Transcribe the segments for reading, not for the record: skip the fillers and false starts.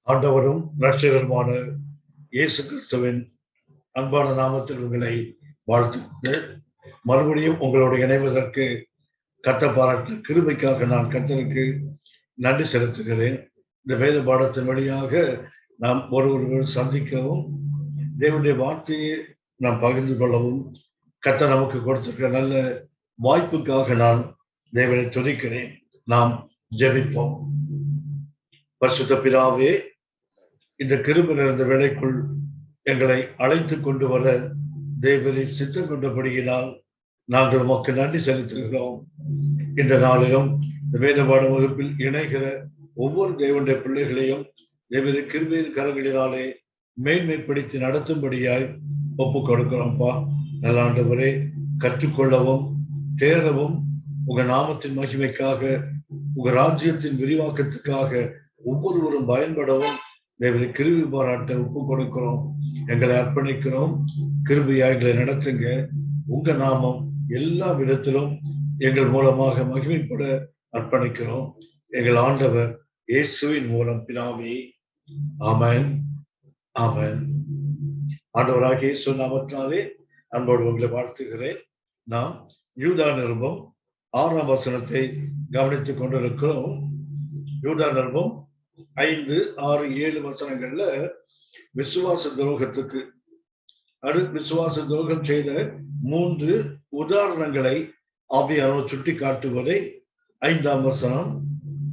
ஆண்டவரும் இரட்சகருமான இயேசு கிறிஸ்துவின் அன்பான நாமத்தில் உங்களை வாழ்த்துகிறேன். மறுபடியும் உங்களோடு இணைவதற்கு கர்த்தர் பாராட்டின கிருபைக்காக நான் கர்த்தருக்கு நன்றி செலுத்துகிறேன். இந்த வேத பாடத்தின் வழியாக நாம் ஒருவர்கள் சந்திக்கவும் தேவனுடைய வார்த்தையை நாம் பகிர்ந்து கொள்ளவும் கர்த்தர் நமக்கு கொடுத்திருக்கிற நல்ல வாய்ப்புக்காக நான் தேவனை துதிக்கிறேன். நாம் ஜெபிப்போம். பரிசுத்த பிதாவே, இந்த கிருபை நிறைந்த வேளைக்குள் எங்களை அழைத்து கொண்டு வர தேவனை சித்தம் கொண்டபடியினால் நாங்கள் உமக்கு நன்றி செலுத்துகிறோம். இந்த நாளிலும் இந்த வேதபாட வகுப்பில் இணைகிற ஒவ்வொரு தேவனுடைய பிள்ளைகளையும் தேவனுடைய கிருபையின் கரங்களினாலே மேன்மைப்படுத்தி நடத்தும்படியாய் ஒப்புக் கொடுக்கிறோம்ப்பா. நல்ல ஆண்டவரே, கற்றுக்கொள்ளவும் தேரவும் உங்க நாமத்தின் மகிமைக்காக உங்க ராஜ்யத்தின் விரிவாக்கத்துக்காக ஒவ்வொருவரும் பயன்படவும் தேவனை கிருபை பாராட்ட ஒப்பு கொடுக்கிறோம். எங்களை அர்ப்பணிக்கிறோம். கிருபையா எங்களை நடத்துங்க. உங்க நாமம் எல்லா விதத்திலும் எங்கள் மூலமாக மகிமைப்பட அர்ப்பணிக்கிறோம். எங்கள் ஆண்டவர் இயேசுவின் மூலம் பிதாவே, ஆமென், ஆமென். ஆண்டவராக இயேசு நாமத்தினாலே அன்போடு உங்களை வாழ்த்துகிறேன். நாம் யூதா நிருபம் 6ஆம் வசனத்தை கவனித்துக் கொண்டிருக்கிறோம். யூதா நிருபம் 5, 6, 7 வசனங்கள்ல விசுவாச துரோகத்துக்கு விசுவாச துரோகம் செய்த 3 உதாரணங்களை ஆவியானவர் சுட்டி காட்டுவதை 5ஆம் வசனம்,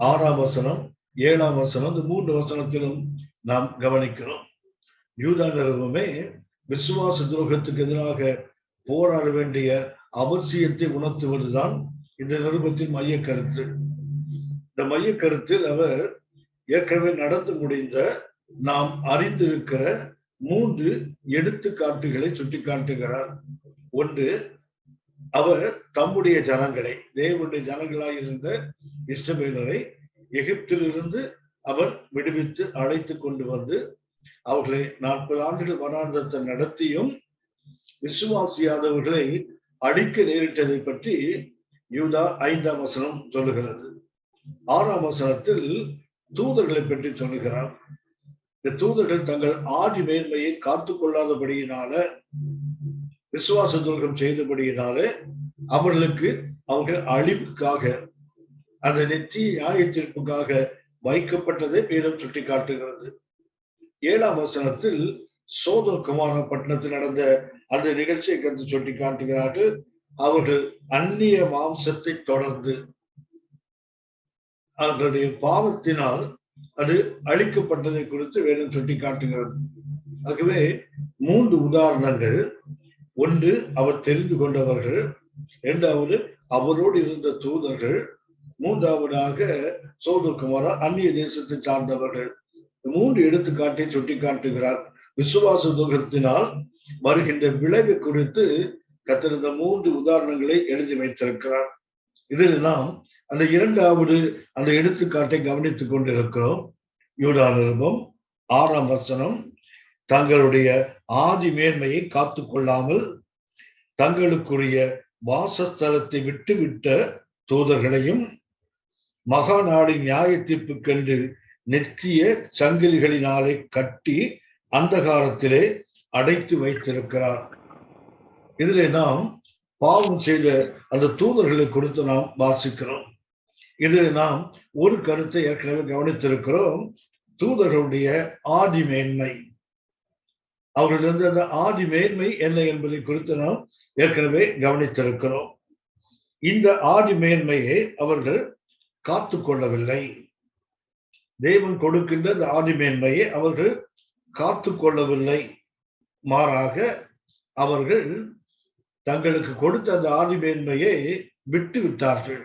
6ஆம் வசனம், 7ஆம் வசனம், இந்த 3 வசனத்திலும் நாம் கவனிக்கிறோம். யூதா நிருபமே விசுவாச துரோகத்துக்கு எதிராக போராட வேண்டிய அவசியத்தை உணர்த்துவதுதான் இந்த நிருபத்தின் மைய கருத்து. இந்த மைய கருத்தில் அவர் ஏற்கனவே நடந்து முடிந்த நாம் அறிந்திருக்கிற 3 எடுத்துக்காட்டுகளை சுட்டிக்காட்டுகிறார். ஒன்று, அவர் தம்முடைய ஜனங்களை, தேவனுடைய ஜனங்களாய் இருந்த இஸ்ரவேலரை எகிப்திலிருந்து அவர் விடுவித்து அழைத்து கொண்டு வந்து அவர்களை 40 ஆண்டுகள் வனாந்தரத்தை நடத்தியும் விசுவாசியாதவர்களை அடிக்க நேரிட்டதை பற்றி யூதா 5ஆம் வசனம் சொல்லுகிறது. 6ஆம் வசனத்தில் தூதர்களை பற்றி சொல்லுகிறார். இந்த தூதர்கள் தங்கள் ஆதி மேன்மையை காத்துக் கொள்ளாதபடியினால, விசுவாச துரோகம் செய்தபடியினால அவர்கள் அழிவுக்காக, அந்த நெற்றி நியாய தீர்ப்புக்காக வைக்கப்பட்டதை வேதம் சுட்டி காட்டுகிறது. 7ஆம் வசனத்தில் சோதோம் குமார பட்டணத்தில் நடந்த அந்த நிகழ்ச்சியை கருத்து சுட்டி காட்டுகிறார்கள். அவர்கள் அந்நிய மாம்சத்தை தொடர்ந்து அவர்களுடைய பாவத்தினால் அது அழிக்கப்பட்டதை குறித்து வேதம் சுட்டி காட்டுகிறது. ஆகவே 3 உதாரணங்கள். ஒன்று, அவர் தெரிந்து கொண்டவர்கள். 2வது, அவரோடு இருந்த தூதர்கள். 3வதாக சோதோம் குமாரா அந்நிய தேசத்தை சார்ந்தவர்கள். 3 எடுத்துக்காட்டை சுட்டி காட்டுகிறார். விசுவாச துரோகத்தினால் வருகின்ற விளைவு குறித்து கர்த்தர் இந்த 3 உதாரணங்களை எழுதி வைத்திருக்கிறார். இதில் நாம் அந்த 2வது அந்த எடுத்துக்காட்டை கவனித்துக் கொண்டிருக்கிறோம். யூதா நிருபம் 6ஆம் வசனம், தங்களுடைய ஆதி மேன்மையை காத்துக் கொள்ளாமல் தங்களுக்குரிய வாசஸ்தலத்தை விட்டுவிட்ட தூதர்களையும் மகா நாளின் நியாய தீர்ப்புக்கென்று நெத்திய சங்கிலிகளினாலே கட்டி அந்தகாரத்திலே அடைத்து வைத்திருக்கிறார். இதிலே நாம் பாவம் செய்த அந்த தூதர்களை குறித்து நாம் வாசிக்கிறோம். இதில் நாம் ஒரு கருத்தை ஏற்கனவே கவனித்திருக்கிறோம். தூதர்களுடைய ஆதி மேன்மை, அவர்களிருந்து அந்த ஆதி மேன்மை என்ன என்பதை குறித்து நாம் ஏற்கனவே கவனித்திருக்கிறோம். இந்த ஆதி மேன்மையை அவர்கள் காத்து கொள்ளவில்லை. தேவன் கொடுக்கின்ற அந்த ஆதி மேன்மையை அவர்கள் காத்து கொள்ளவில்லை. மாறாக அவர்கள் தங்களுக்கு கொடுத்த அந்த ஆதி மேன்மையை விட்டு விட்டார்கள்.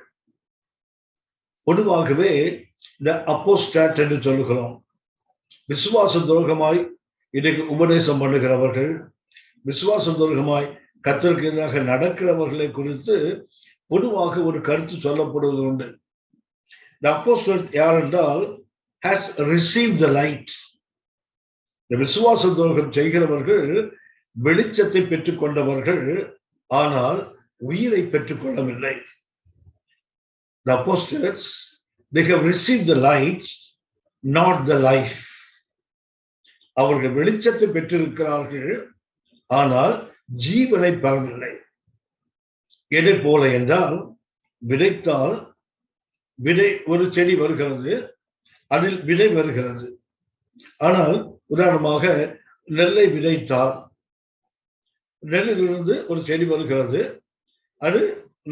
பொதுவாகவே இந்த அப்போஸ்டாட் என்று சொல்லுகிறோம். விசுவாச துரோகமாய் இன்றைக்கு உபதேசம் பண்ணுகிறவர்கள், விசுவாச துரோகமாய் கர்த்தருக்கு எதிராக நடக்கிறவர்களை குறித்து பொதுவாக ஒரு கருத்து சொல்லப்படுவது உண்டு. The apostle யார் என்றால் has received the light. இந்த விசுவாச துரோகம் செய்கிறவர்கள் வெளிச்சத்தை பெற்றுக் கொண்டவர்கள், ஆனால் உயிரை பெற்றுக் கொள்ளவில்லை. The apostates, they have received the light, not the life. அவர்கள் வெளிச்சத்தை பெற்றிருக்கிறார்கள், ஆனால் ஜீவனை பெறவில்லை. எதை போல என்றால், விதைத்தால் விதை ஒரு செடி வருகிறது, அதில் விதை வருகிறது. ஆனால் உதாரணமாக நெல்லை விதைத்தால் நெல்லிலிருந்து ஒரு செடி வருகிறது, அது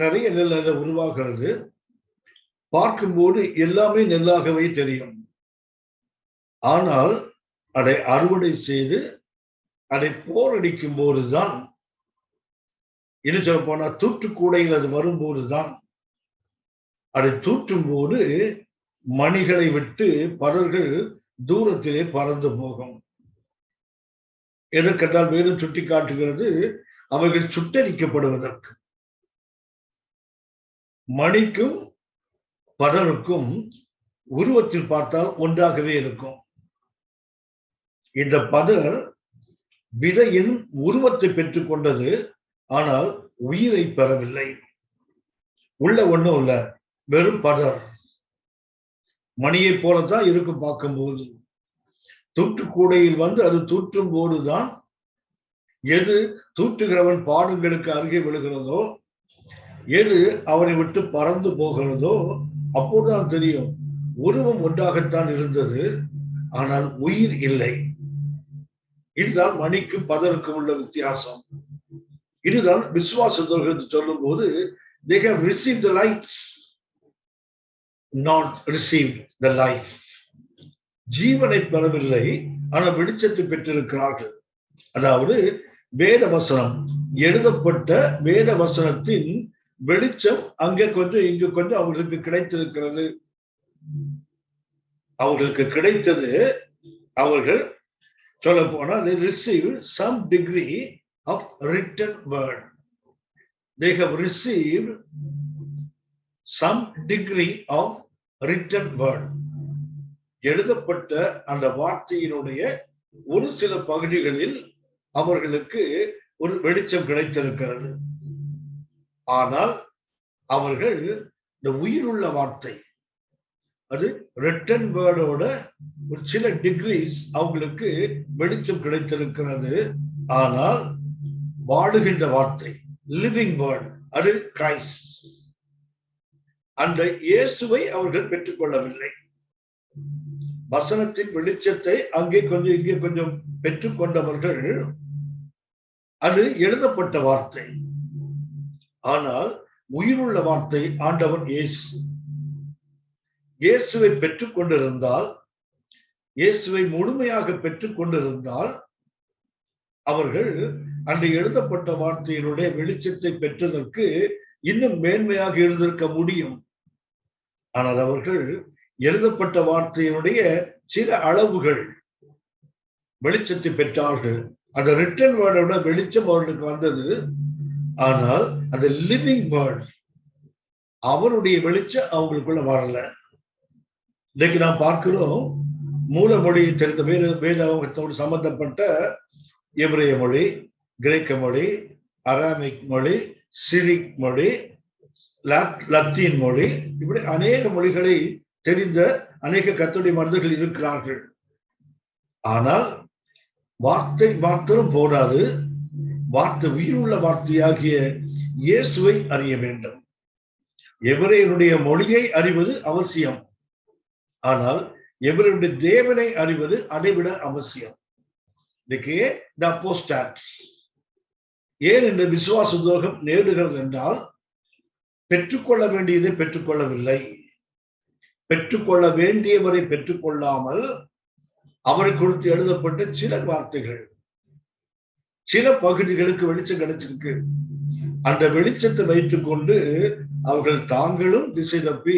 நிறைய நெல் உருவாகிறது. பார்க்கும்போது எல்லாமே நெல்லாகவே தெரியும். ஆனால் அதை அறுவடை செய்து அதை போரடிக்கும் போதுதான், இன்னும் சொல்ல போனா தூற்றுக்கூடையில் அது வரும்போதுதான், அதை தூற்றும் போது மணிகளை விட்டு பலர்கள் தூரத்திலே பறந்து போகும். எதற்கென்றால் வேலும் சுட்டி காட்டுகிறது, அவர்கள் சுட்டரிக்கப்படுவதற்கு. மணிக்கும் பலருக்கும் உருவத்தில் பார்த்தால் ஒன்றாகவே இருக்கும். இந்த பதர் விதையின் உருவத்தை பெற்றுக் கொண்டது, ஆனால் உயிரை பெறவில்லை. உள்ள ஒண்ணும் இல்ல, வெறும் பதர். மணியை போலத்தான் இருக்கும் பார்க்கும்போது. தூற்றுக்கூடையில் வந்து அது தூற்றும் போதுதான் எது தூற்றுகிறவன் பாடுகளுக்கு அருகே விழுகிறதோ, எது அவனை விட்டு பறந்து போகிறதோ, அப்போதுதான் தெரியும் உருவம் ஒன்றாகத்தான் இருந்தது, ஆனால் உயிர் இல்லை. இதுதான் மணிக்கும் பதருக்கும் உள்ள வித்தியாசம். இதுதான் விசுவாசத்தோடு சொல்லும் போது, they have received the light, not received the life. ஜீவனை பெறவில்லை, ஆனால் வெளிச்சத்தை பெற்றிருக்கிறார்கள். அதாவது வேத வசனம், எழுதப்பட்ட வேத வசனத்தின் வெளிச்சம் அங்கே கொஞ்சம் இங்கு கொஞ்சம் அவர்களுக்கு கிடைத்திருக்கிறது. அவர்களுக்கு கிடைத்தது, அவர்கள் சொல்ல போனா they received some degree of written word. They have received some degree of written word. எழுதப்பட்ட அந்த வார்த்தையினுடைய ஒரு சில பகுதிகளில் அவர்களுக்கு ஒரு வெளிச்சம் கிடைத்திருக்கிறது. ஆனால் அவர்கள் இந்த உயிருள்ள வார்த்தை, அது ரிட்டன் வேர்டோட ஒரு சில டிகிரிஸ் அவங்களுக்கு வெளிச்சம் கிடைத்திருக்கிறது. ஆனால் வாழுகின்ற வார்த்தை, லிவிங் வேர்ட், அது கிரைஸ்ட், அந்த இயேசுவை அவர்கள் பெற்றுக்கொள்ளவில்லை. வசனத்தின் வெளிச்சத்தை அங்கே கொஞ்சம் இங்கே கொஞ்சம் பெற்றுக்கொண்டவர்கள், அது எழுதப்பட்ட வார்த்தை. ஆனால் உயிருள்ள வார்த்தை ஆண்டவர் இயேசு. இயேசுவை பெற்றுக் கொண்டிருந்தால், இயேசுவை முழுமையாக பெற்றுக் கொண்டிருந்தால், அவர்கள் அந்த எழுதப்பட்ட வார்த்தையினுடைய வெளிச்சத்தை பெற்றதற்கு இன்னும் மேன்மையாக எழுதியிருக்க முடியும். ஆனால் அவர்கள் எழுதப்பட்ட வார்த்தையினுடைய சில அளவுகள் வெளிச்சத்தை பெற்றார்கள். அந்த ரிட்டன் வேர்டோட வெளிச்சம் அவர்களுக்கு வந்தது. ஆனால் அந்த லிவிங் வேர்ட், அவருடைய வெளிச்சம் அவங்களுக்குள்ள வரல. இன்னைக்கு நாம் பார்க்கிறோம், மூல மொழியை தெரிந்த வேதாகமத்தோடு சம்பந்தப்பட்ட எபிரேய மொழி, கிரேக்க மொழி, அராமிக் மொழி, சிரிக் மொழி, லத்தீன் மொழி, இப்படி அநேக மொழிகளை தெரிந்த அநேக கர்த்தருடைய மனிதர்கள் இருக்கிறார்கள். ஆனால் வார்த்தை மாத்திரம் போதாது, வார்த்தை உயிருள்ள வார்த்தையாகிய இயேசுவை அறிய வேண்டும். எபிரேயருடைய மொழியை அறிவது அவசியம், ஆனால் எபிரேயருடைய தேவனை அறிவது அதைவிட அவசியம். இன்னைக்கு தி அப்போஸ்டாட் ஏன் இந்த விசுவாச துரோகம் நேடுகிறது என்றால், பெற்றுக்கொள்ள வேண்டியதை பெற்றுக்கொள்ளவில்லை. பெற்றுக்கொள்ள வேண்டியவரை பெற்றுக்கொள்ளாமல் அவரை குறித்து எழுதப்பட்ட சில வார்த்தைகள், சில பகுதிகளுக்கு வெளிச்சம் கிடைச்சிருக்கு. அந்த வெளிச்சத்தை வைத்துக் கொண்டு அவர்கள் தாங்களும் திசை தப்பி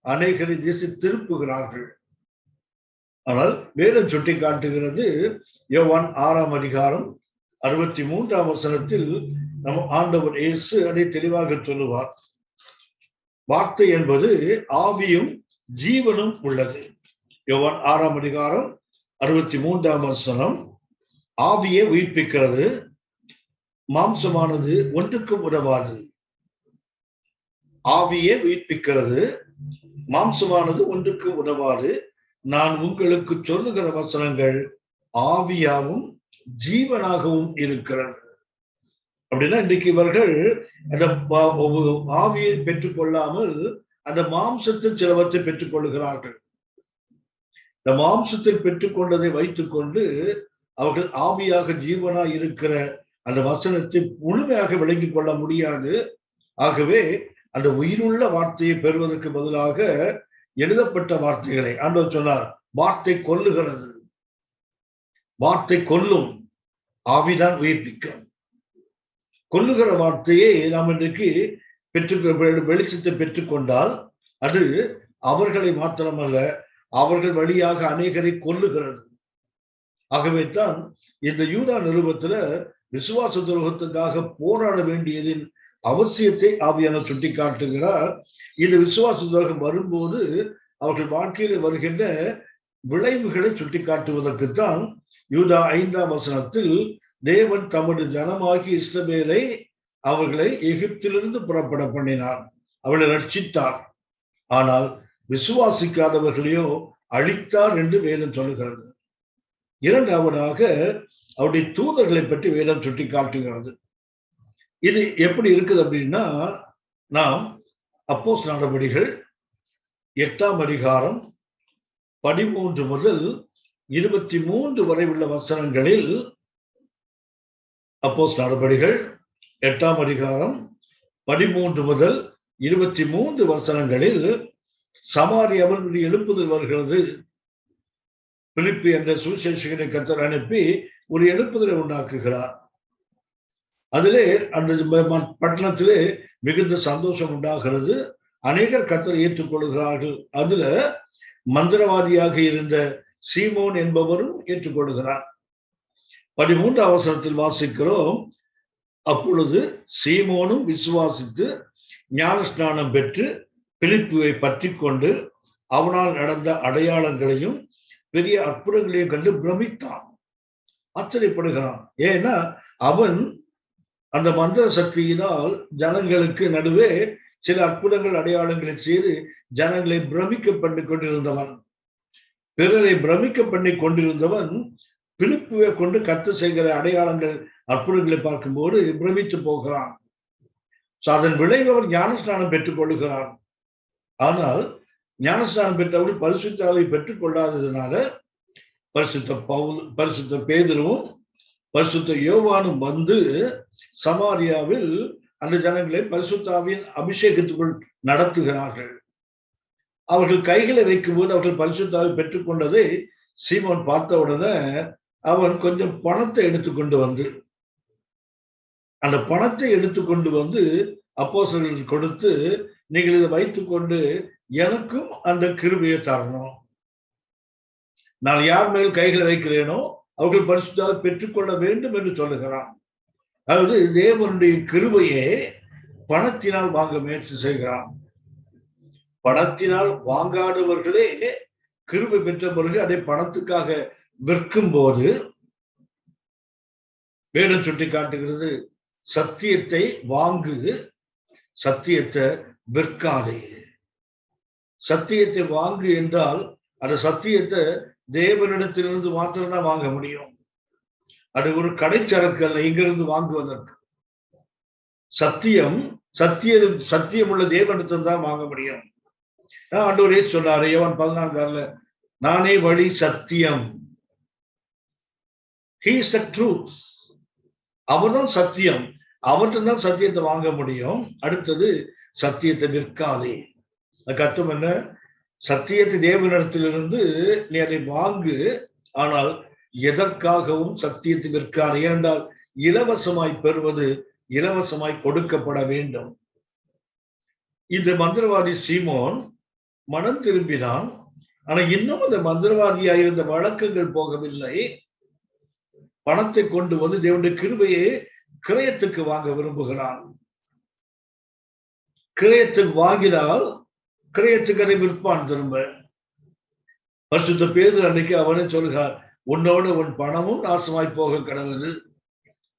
அநேகரை திசை திருப்புகிறார்கள். ஆனால் வேதம் சுட்டி காட்டுகிறது, யோவான் 6ஆம் அதிகாரம் 63ஆம் வசனத்தில் நம் ஆண்டவர் இயேசு அதை தெளிவாக சொல்லுவார். வார்த்தை என்பது ஆவியும் ஜீவனும் உள்ளது. யோவான் 6ஆம் அதிகாரம் 63ஆம் வசனம், ஆவியை உயிர்ப்பிக்கிறது, மாம்சமானது ஒன்றுக்கும் உதவாது. ஆவியை உயிர்ப்பிக்கிறது, மாம்சமானது ஒன்றுக்கு உதவாது. நான் உங்களுக்கு சொல்லுகிற வசனங்கள் ஆவியாகவும் ஜீவனாகவும் இருக்கிறது. அப்படின்னா இன்றைக்கு இவர்கள் அந்த ஆவியை பெற்றுக் கொள்ளாமல் அந்த மாம்சத்தில் சிலவற்றை பெற்றுக் கொள்ளுகிறார்கள். இந்த மாம்சத்தில் பெற்றுக்கொண்டதை வைத்துக் கொண்டு அவர்கள் ஆவியாக ஜீவனாய் இருக்கிற அந்த வசனத்தை முழுமையாக விளங்கிக் கொள்ள முடியாது. ஆகவே அந்த உயிருள்ள வார்த்தையை பெறுவதற்கு பதிலாக எழுதப்பட்ட வார்த்தைகளை ஆண்டவர் சொன்னார், வார்த்தை கொல்லுகிறது, வார்த்தை கொல்லும், ஆவிதான் உயிர்ப்பிக்கும். கொல்லுகிற வார்த்தையை நாம் இன்றைக்கு வெளிச்சத்தை பெற்றுக்கொண்டால் அது அவர்களை மாத்திரமல்ல, அவர்கள் வழியாக அநேகரை கொல்லுகிறது. ஆகவே தான் இந்த யூதா நிருபத்துல விசுவாச துரோகத்துக்காக போராட வேண்டியதின் அவசியத்தை ஆவியானவர் சுட்டி காட்டுகிறார். இந்த விசுவாச துரோகம் வரும்போது அவர்கள் வாழ்க்கையில் வருகின்ற விளைவுகளை சுட்டி காட்டுவதற்குத்தான் யூதா 5ஆம் வசனத்தில் தேவன் தமது ஜனமாகி இஸ்ரவேலை அவர்களை எகிப்திலிருந்து புறப்பட பண்ணினார், அவளை ரட்சித்தார். ஆனால் விசுவாசிக்காதவர்களையோ அழித்தார் என்று வேதம் சொல்லுகிறது. இரண்டாவதாக அவருடைய தூதர்களை பற்றி வேதம் சுட்டி காட்டுகிறது. இது எப்படி இருக்குது அப்படின்னா, நாம் அப்போஸ்தலர் நடபடிகள் 8ஆம் அதிகாரம் 13 முதல் 23 வரை உள்ள வசனங்களில், அப்போஸ்தலர் நடபடிகள் 8ஆம் அதிகாரம் 13 முதல் 23 வசனங்களில் சமாரியாவில் எழுப்புதல் வருகிறது. பிலிப்பி என்ற சுவிசேஷகனை கர்த்தர் அனுப்பி ஒரு எழுப்புதலை உண்டாக்குகிறார். அதிலே அந்த பட்டணத்திலே மிகுந்த சந்தோஷம் உண்டாகிறது. அநேகர் கர்த்தரை ஏற்றுக்கொள்கிறார்கள். அதுல மந்திரவாதியாக இருந்த சீமோன் என்பவரும் ஏற்றுக்கொள்கிறார். 13ஆம் வசனத்தில் வாசிக்கிறோம், அப்பொழுது சீமோனும் விசுவாசித்து ஞானஸ்நானம் பெற்று பிலிப்புவை பற்றி கொண்டு அவனால் நடந்த அடையாளங்களையும் பெரிய அற்புதங்களையும் கண்டு பிரமித்தான், ஆச்சரியப்படுகிறான். ஏன்னா அவன் அந்த மந்திர சக்தியினால் ஜனங்களுக்கு நடுவே சில அற்புதங்கள் அடையாளங்களை செய்து ஜனங்களை பிரமிக்க பண்ணி கொண்டிருந்தவன், பிறரை பிரமிக்க பண்ணி கொண்டிருந்தவன் பிலிப்புவை கொண்டு கர்த்தர் செய்கிற அடையாளங்கள் அற்புதங்களை பார்க்கும்போது பிரமித்து போகிறான். அதன் விளைவு அவர் ஞானஸ்நானம் பெற்றுக் கொள்ளுகிறார். ஆனால் ஞானஸ்நானம் பெற்றவர்கள் பரிசுத்த ஆவியை பெற்றுக் கொள்ளாததுனால பரிசுத்த பேதுருவும் பரிசுத்த யோவானும் வந்து சமாரியாவில் அந்த ஜனங்களை பரிசுத்த ஆவியின் அபிஷேகத்துக்குள் நடத்துகிறார்கள். அவர்கள் கைகளை வைக்கும்போது அவர்கள் பரிசுத்த ஆவி பெற்றுக் கொண்டதை சீமோன் பார்த்த உடனே அவன் கொஞ்சம் பணத்தை எடுத்துக்கொண்டு வந்து அந்த பணத்தை எடுத்துக்கொண்டு வந்து அப்போஸ்தலர்களுக்கு கொடுத்து, நீங்கள் இதை வைத்துக்கொண்டு எனக்கும் அந்த கிருபையை தரணும், நான் யார் மேல் கைகளை வைக்கிறேனோ அவர்கள் பரிசுத்த பெற்றுக்கொள்ள வேண்டும் என்று சொல்லுகிறான். அதாவது தேவனுடைய கிருபையை பணத்தினால் வாங்க முயற்சி செய்கிறான். பணத்தினால் வாங்காதவர்களே கிருபை பெற்றவர்கள் அதை பணத்துக்காக விற்கும் போது வேதம் சுட்டி காட்டுகிறது, சத்தியத்தை வாங்கு, சத்தியத்தை விற்காதே. சத்தியத்தை வாங்கு என்றால் அந்த சத்தியத்தை தேவனிடத்திலிருந்து மாத்திரம்தான் வாங்க முடியும். அது ஒரு கடைச்சரக்கு அல்ல இங்கிருந்து வாங்குவதற்கு. சத்தியம் உள்ள தேவனிடத்தில் தான் வாங்க முடியும். ஆண்டவரே சொன்னாரு யோவான் 14:6, நானே வழி சத்தியம், he is the truth, அவர்தான் சத்தியம், அவர்தான் தான் சத்தியத்தை வாங்க முடியும். அடுத்தது சத்தியத்தை விற்காதே. அதுக்கு அர்த்தம் என்ன? சத்தியத்தை தேவனிடத்திலிருந்து நீ அதை வாங்கு, ஆனால் எதற்காகவும் சத்தியத்தை விற்காதே. ஏனென்றால் இலவசமாய் பெறுவது இலவசமாய் கொடுக்கப்பட வேண்டும். இந்த மந்திரவாதி சீமோன் மனம் திரும்பினான். ஆனா இன்னும் அந்த மந்திரவாதியாயிருந்த வழக்கங்கள் போகவில்லை. பணத்தை கொண்டு வந்து தேவனுடைய கிருபையை கிரயத்துக்கு வாங்க விரும்புகிறான். கிரயத்துக்கு வாங்கினால் கிரயத்துக்கு அதை விற்பான் திரும்ப. பரிசுத்த பேதுரு அன்னைக்கு அவனே சொல்கிறார், உன்னோட உன் பணமும் நாசமாய் போக கடவுது.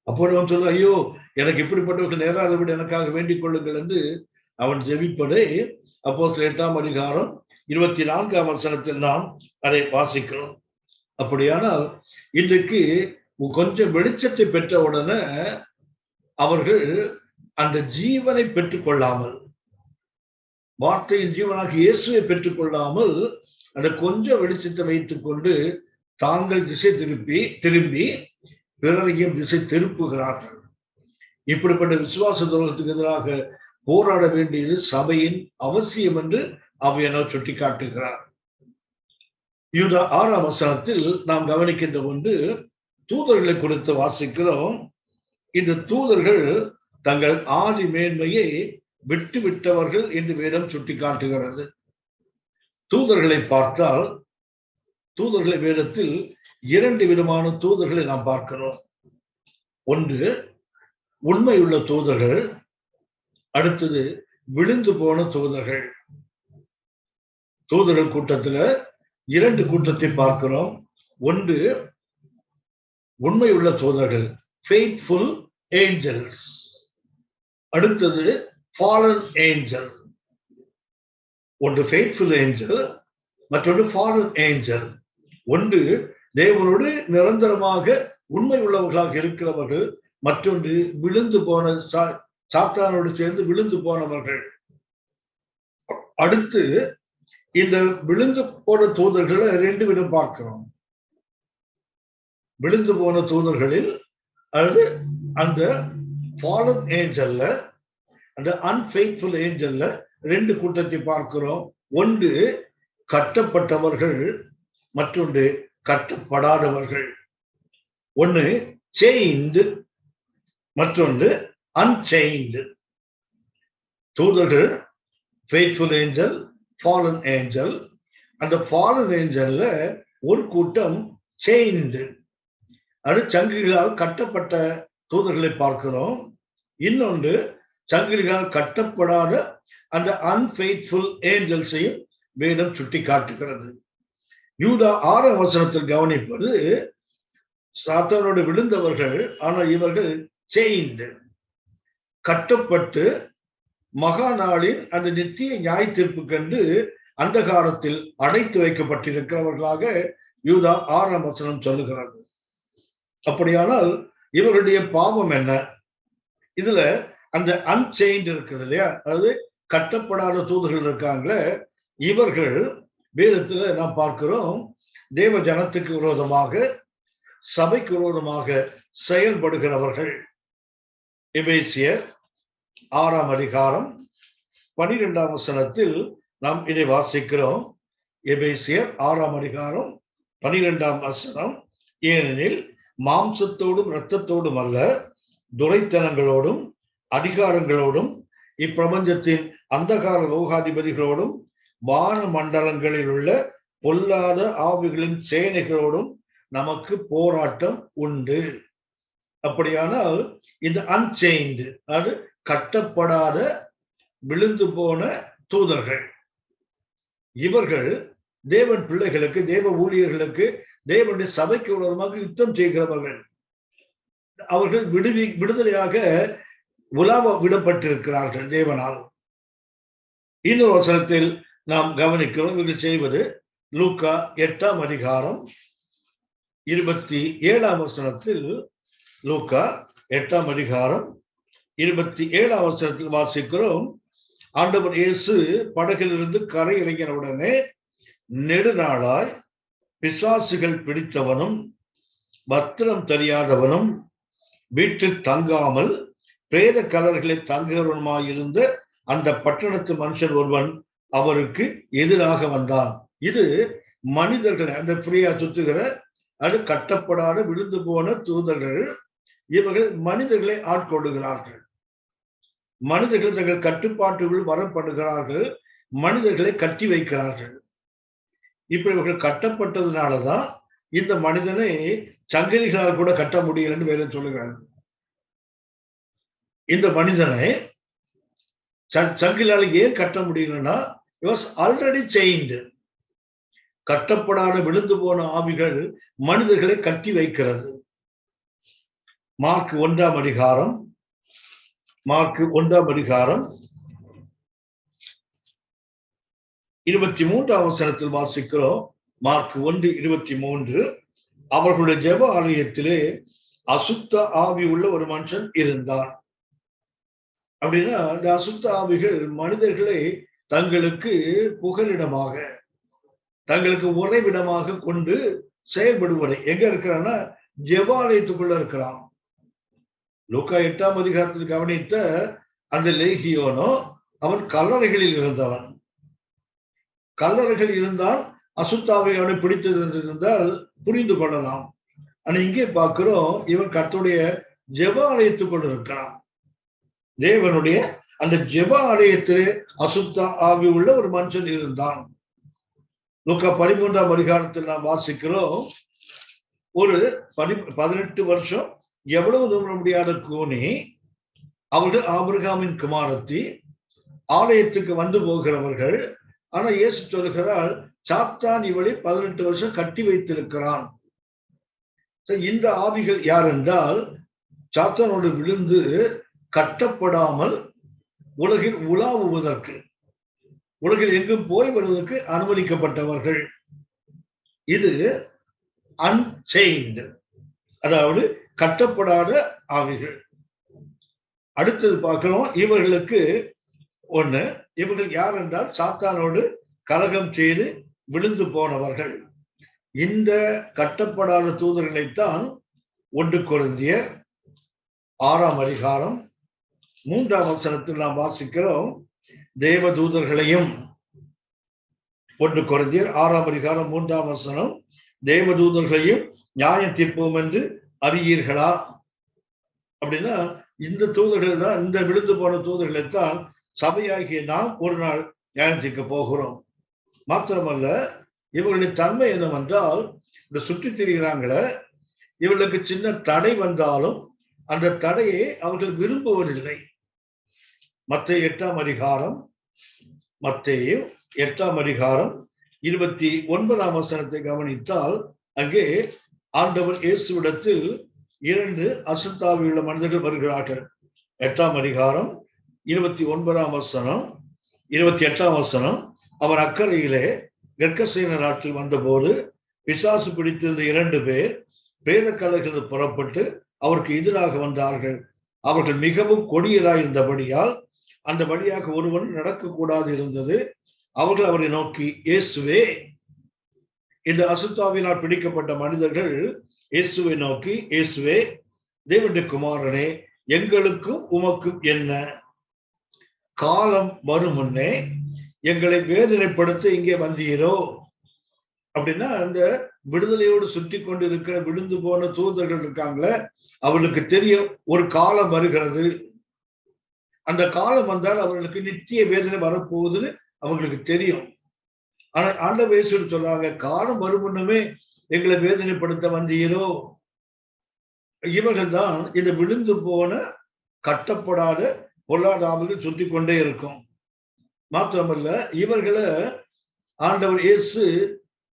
அப்போ அவன் சொல்ற, ஐயோ எனக்கு இப்படிப்பட்டவர்கள் நேராதபடி எனக்காக வேண்டிக் கொள்ளுங்கள் என்று அவன் ஜெபிப்பதை அப்போஸ்தலர் 8ஆம் அதிகாரம் 24ஆம் வசனத்தில் நாம் அதை வாசிக்கிறோம். அப்படியானால் இன்றைக்கு கொஞ்சம் வெளிச்சத்தை பெற்ற உடனே அவர்கள் அந்த ஜீவனை பெற்றுக் கொள்ளாமல், வார்த்தையின் ஜீவனாக இயேசுவை பெற்றுக் கொள்ளாமல் அந்த கொஞ்சம் வெளிச்சத்தை வைத்துக் கொண்டு தாங்கள் திசை திரும்பி பிறரையும் திசை திருப்புகிறார்கள். இப்படிப்பட்ட விசுவாச துரோகத்துக்கு எதிராக போராட வேண்டியது சபையின் அவசியம் என்று ஆவியானவர் சுட்டிக்காட்டுகிறார். யூதா 6ஆம் வசனத்தில் நாம் கவனிக்கின்ற ஒன்று, தூதர்களை குறித்து வாசிக்கிறோம். இந்த தூதர்கள் தங்கள் ஆதி மேன்மையை விட்டு விட்டவர்கள் என்று வேதம் சுட்டிக்காட்டுகிறது. தூதர்களை பார்த்தால், தூதர்களை வேதத்தில் 2 விதமான தூதர்களை நாம் பார்க்கிறோம். ஒன்று உண்மையுள்ள தூதர்கள், அடுத்தது விழுந்து போன தூதர்கள். தூதர்கள் கூட்டத்துல 2 கூட்டத்தை பார்க்கிறோம். ஒன்று உண்மையுள்ள தூதர்கள், ஃபெய்த்ஃபுல் ஏஞ்சல்ஸ். அடுத்தது ஃபாலன் ஏஞ்சல். ஒன்று ஃபெய்த்ஃபுல் ஏஞ்சல், மற்றொன்று ஃபாலன் ஏஞ்சல். ஒன்று தேவனோடு நிரந்தரமாக உண்மை உள்ளவர்களாக இருக்கிறவர்கள், மற்றொன்று விழுந்து போன சாத்தானோடு சேர்ந்து விழுந்து போனவர்கள். அடுத்து இந்த விழுந்து போன தூதர்களை 2 விதம் பார்க்கிறோம். விழுந்து போன தூதர்களில் அல்லது அந்த ஃபாலன் ஏஞ்சல்ல, அந்த அன்ஃபெய்த்ஃபுல் ஏஞ்சல்ல 2 கூட்டத்தை பார்க்கிறோம். ஒன்று கட்டப்பட்டவர்கள், மற்றொன்று கட்டப்படாதவர்கள். ஒன்று செயின்டு, மற்றொன்று அன்செயின்டு. தூதர்கள் ஃபெய்த்ஃபுல் ஏஞ்சல், ஃபாலன் ஏஞ்சல். அந்த ஃபாலன் ஏஞ்சல்ல ஒரு கூட்டம் செயின்டு, அது சங்கிலிகளால் கட்டப்பட்ட தூதர்களை பார்க்கிறோம். இன்னொன்று சங்கிலிகளால் கட்டப்படாத அந்த அன்ஃபெய்த்ஃபுல் ஏஞ்சல்ஸையும் வேதம் சுட்டி காட்டுகிறது. யூதா 6ஆம் வசனத்தில் கவனிப்பது, சாத்தானோடு விழுந்தவர்கள், ஆனால் இவர்கள் செயின்டு, கட்டப்பட்டு மகா நாளின் அந்த நித்திய நியாய தீர்ப்பு கண்டு அந்த காலத்தில் அடைத்து வைக்கப்பட்டிருக்கிறவர்களாக யூதா 6ஆம் வசனம் சொல்லுகிறது. அப்படியானால் இவர்களுடைய பாவம் என்ன? இதுல அந்த அன்செயின்ட் இருக்குது இல்லையா, அதாவது கட்டப்படாத தூதர்கள் இருக்காங்களே, இவர்கள் வேதத்துல நாம் பார்க்கிறோம் தேவ ஜனத்துக்கு விரோதமாக, சபைக்கு விரோதமாக செயல்படுகிறவர்கள். எபேசியர் 6ஆம் அதிகாரம் 12ஆம் வசனத்தில் நாம் இதை வாசிக்கிறோம். எபேசியர் 6ஆம் அதிகாரம் 12ஆம் வசனம், ஏனெனில் மாம்சத்தோடும் இரத்தத்தோடும் அல்ல, துரைத்தனங்களோடும் அதிகாரங்களோடும் இப்பிரபஞ்சத்தின் அந்தகார லோகாதிபதிகளோடும் வான மண்டலங்களில் உள்ள பொல்லாத ஆவிகளின் சேனைகளோடும் நமக்கு போராட்டம் உண்டு. அப்படியானால் இந்த அன்செயின்டு, அது கட்டப்படாத விழுந்து போன தூதர்கள், இவர்கள் தேவன் பிள்ளைகளுக்கு, தேவ ஊழியர்களுக்கு, தேவனுடைய சபைக்கு விரோதமாக யுத்தம் செய்கிறவர்கள். அவர்கள் விடுதலையாக உலாவ விடப்பட்டிருக்கிறார்கள் தேவனால். இன்னொரு வசனத்தில் நாம் கவனிக்கிறோம், இவர்கள் செய்வது லூக்கா 8ஆம் அதிகாரம் 27ஆம் வசனத்தில், லூக்கா 8ஆம் அதிகாரம் 27ஆம் வசனத்தில் வாசிக்கிறோம், ஆண்டவர் இயேசு படகிலிருந்து கரை இறங்கின உடனே நெடுநாளாய் பிசாசுகள் பிடித்தவனும் வஸ்திரம் தெரியாதவனும் வீட்டில் தங்காமல் பிரேத கலர்களை தங்குகிறவனுமாயிருந்த அந்த பட்டணத்து மனுஷன் ஒருவன் அவருக்கு எதிராக வந்தான். இது மனிதர்கள், அந்த ஃப்ரீயா சுத்துகிற, அது கட்டப்படாத விழுந்து போன தூதர்கள். இவர்கள் மனிதர்களை ஆட்கொள்ளுகிறார்கள், மனிதர்கள் தங்கள் கட்டுப்பாட்டுகள் வரப்படுகிறார்கள், மனிதர்களை கட்டி வைக்கிறார்கள். இப்ப இவர்கள் கட்டப்பட்டதுனாலதான் இந்த மனிதனை சங்கிலிகளால் கூட கட்ட முடியலன்னு வேற சொல்லுகிறார்கள். இந்த மனிதனை சங்கிலால ஏன் கட்ட முடியலன்னா, ஆல்ரெடி செயின்டு. கட்டப்படாத விழுந்து போன ஆவிகள் மனிதர்களை கட்டி வைக்கிறது. மார்க் 1ஆம் அதிகாரம் 23ஆம் வசனத்தில் வாசிக்கிறோம். மார்க் 1:23, அவர்களுடைய ஜெப ஆலயத்திலே அசுத்த ஆவி உள்ள ஒரு மனுஷன் இருந்தான். அப்படின்னா இந்த அசுத்த ஆவிகள் மனிதர்களை தங்களுக்கு புகலிடமாக, தங்களுக்கு உறைவிடமாக கொண்டு செயல்படுவதை எங்க இருக்கிறான்னா ஜெபாலயத்துக்குள்ள இருக்கிறான். லூக்கா 8ஆம் அதிகாரத்தில் கவனித்த அந்த லேகியோனோ அவன் கல்லறைகளில் இருந்தவன். கல்லறைகள் இருந்தால் அசுத்தாவை அவனை பிடித்தது என்று இருந்தால் புரிந்து கொள்ளலாம். ஆனா இங்கே பார்க்கிறோம், இவன் கர்த்தருடைய ஜெப ஆலயத்துக்குள் இருக்கிறான். தேவனுடைய அந்த ஜெப ஆலயத்திலே அசுத்த ஆவி உள்ள ஒரு மனுஷன் இருந்தான். லூக்கா 13ஆம் அதிகாரத்தில் நாம் வாசிக்கிறோம், ஒரு 18 வருஷம் எவ்வளவு தூரம் முடியாத கூனி, அவர்கள் ஆபிரகாமின் குமாரத்தி, ஆலயத்துக்கு வந்து போகிறவர்கள். ஆனா இயேசு சொல்கிறார், சாத்தான் இவளை 18 வருஷம் கட்டி வைத்திருக்கிறான். இந்த ஆவிகள் யார் என்றால், சாத்தானோடு விழுந்து கட்டப்படாமல் உலகில் உலாவுவதற்கு, உலகில் எங்கும் போய் வருவதற்கு அனுமதிக்கப்பட்டவர்கள். இது அன்செயின்ட், அதாவது கட்டப்படாத ஆவிகள். அடுத்தது பார்க்கிறோம், இவர்களுக்கு ஒண்ணு, இவர்கள் யார் என்றால் சாத்தானோடு கலகம் செய்து விழுந்து போனவர்கள். இந்த கட்டப்படாத தூதர்களைத்தான் 1 கொரிந்தியர் 6ஆம் அதிகாரம் 3ஆம் வசனத்தில் நாம் வாசிக்கிறோம். தேவ தூதர்களையும் 1 கொரிந்தியர் 6ஆம் அதிகாரம் 3ஆம் வசனம், தேவ தூதர்களையும் நியாயம் தீர்ப்போம் என்று அறியீர்களா? அப்படின்னா இந்த தூதர்கள் தான், இந்த விழுந்து போன தூதர்களைத்தான் சபையாகிய நாம் ஒரு நாள் நியாயம் தீர்க்க போகிறோம். மாத்திரமல்ல, இவர்களுடைய தன்மை என்னவென்றால், இந்த சுற்றி திரிகிறாங்களே, இவர்களுக்கு சின்ன தடை வந்தாலும் அந்த தடையை அவர்கள் விரும்புவதில்லை. மத்தேயு 8ஆம் அதிகாரம் 29ஆம் வசனத்தை கவனித்தால், அங்கே ஆண்டவர் இயேசுவிடத்தில் 2 அசுத்தாவியுள்ள மனிதர்கள் வருகிறார்கள். 8ஆம் அதிகாரம் 29ஆம் வசனம் 28ஆம் வசனம், அவர் அக்கறையிலே கெர்கசேன நாட்டில் வந்தபோது பிசாசு பிடித்திருந்த 2 பேர் பிரேத கலைகள் புறப்பட்டு அவருக்கு எதிராக வந்தார்கள். அவர்கள் மிகவும் கொடியராயிருந்தபடியால் அந்த வழியாக ஒருவன் நடக்கக்கூடாது இருந்தது. அவர்கள் அவரை நோக்கி, இயேசுவே, இந்த அசுத்தாவினால் பிடிக்கப்பட்ட மனிதர்கள் இயேசுவை நோக்கி, இயேசுவே, தேவனுடைய குமாரனே, எங்களுக்கும் உமக்கும் என்ன? காலம் வரும் முன்னே எங்களை வேதனைப்படுத்த இங்கே வந்தீரோ? அப்படின்னா அந்த விடுதலையோடு சுற்றி கொண்டு இருக்கிற விழுந்து போன தூதர்கள் இருக்காங்களே, அவர்களுக்கு தெரியும் ஒரு காலம் வருகிறது, அந்த காலம் வந்தால் அவர்களுக்கு நித்திய வேதனை வரப்போகுதுன்னு அவங்களுக்கு தெரியும். ஆனா ஆண்டவர் இயேசு சொல்றாங்க, காலம் வரும் முன்னமே எங்களை வேதனைப்படுத்த வந்தீரோ? இவர்கள் தான் இந்த விழுந்து போன கட்டப்படாத பொல்லாதாவிகள் சுற்றி கொண்டே இருக்கும். மாத்திரமல்ல, இவர்களை ஆண்டவர் இயேசு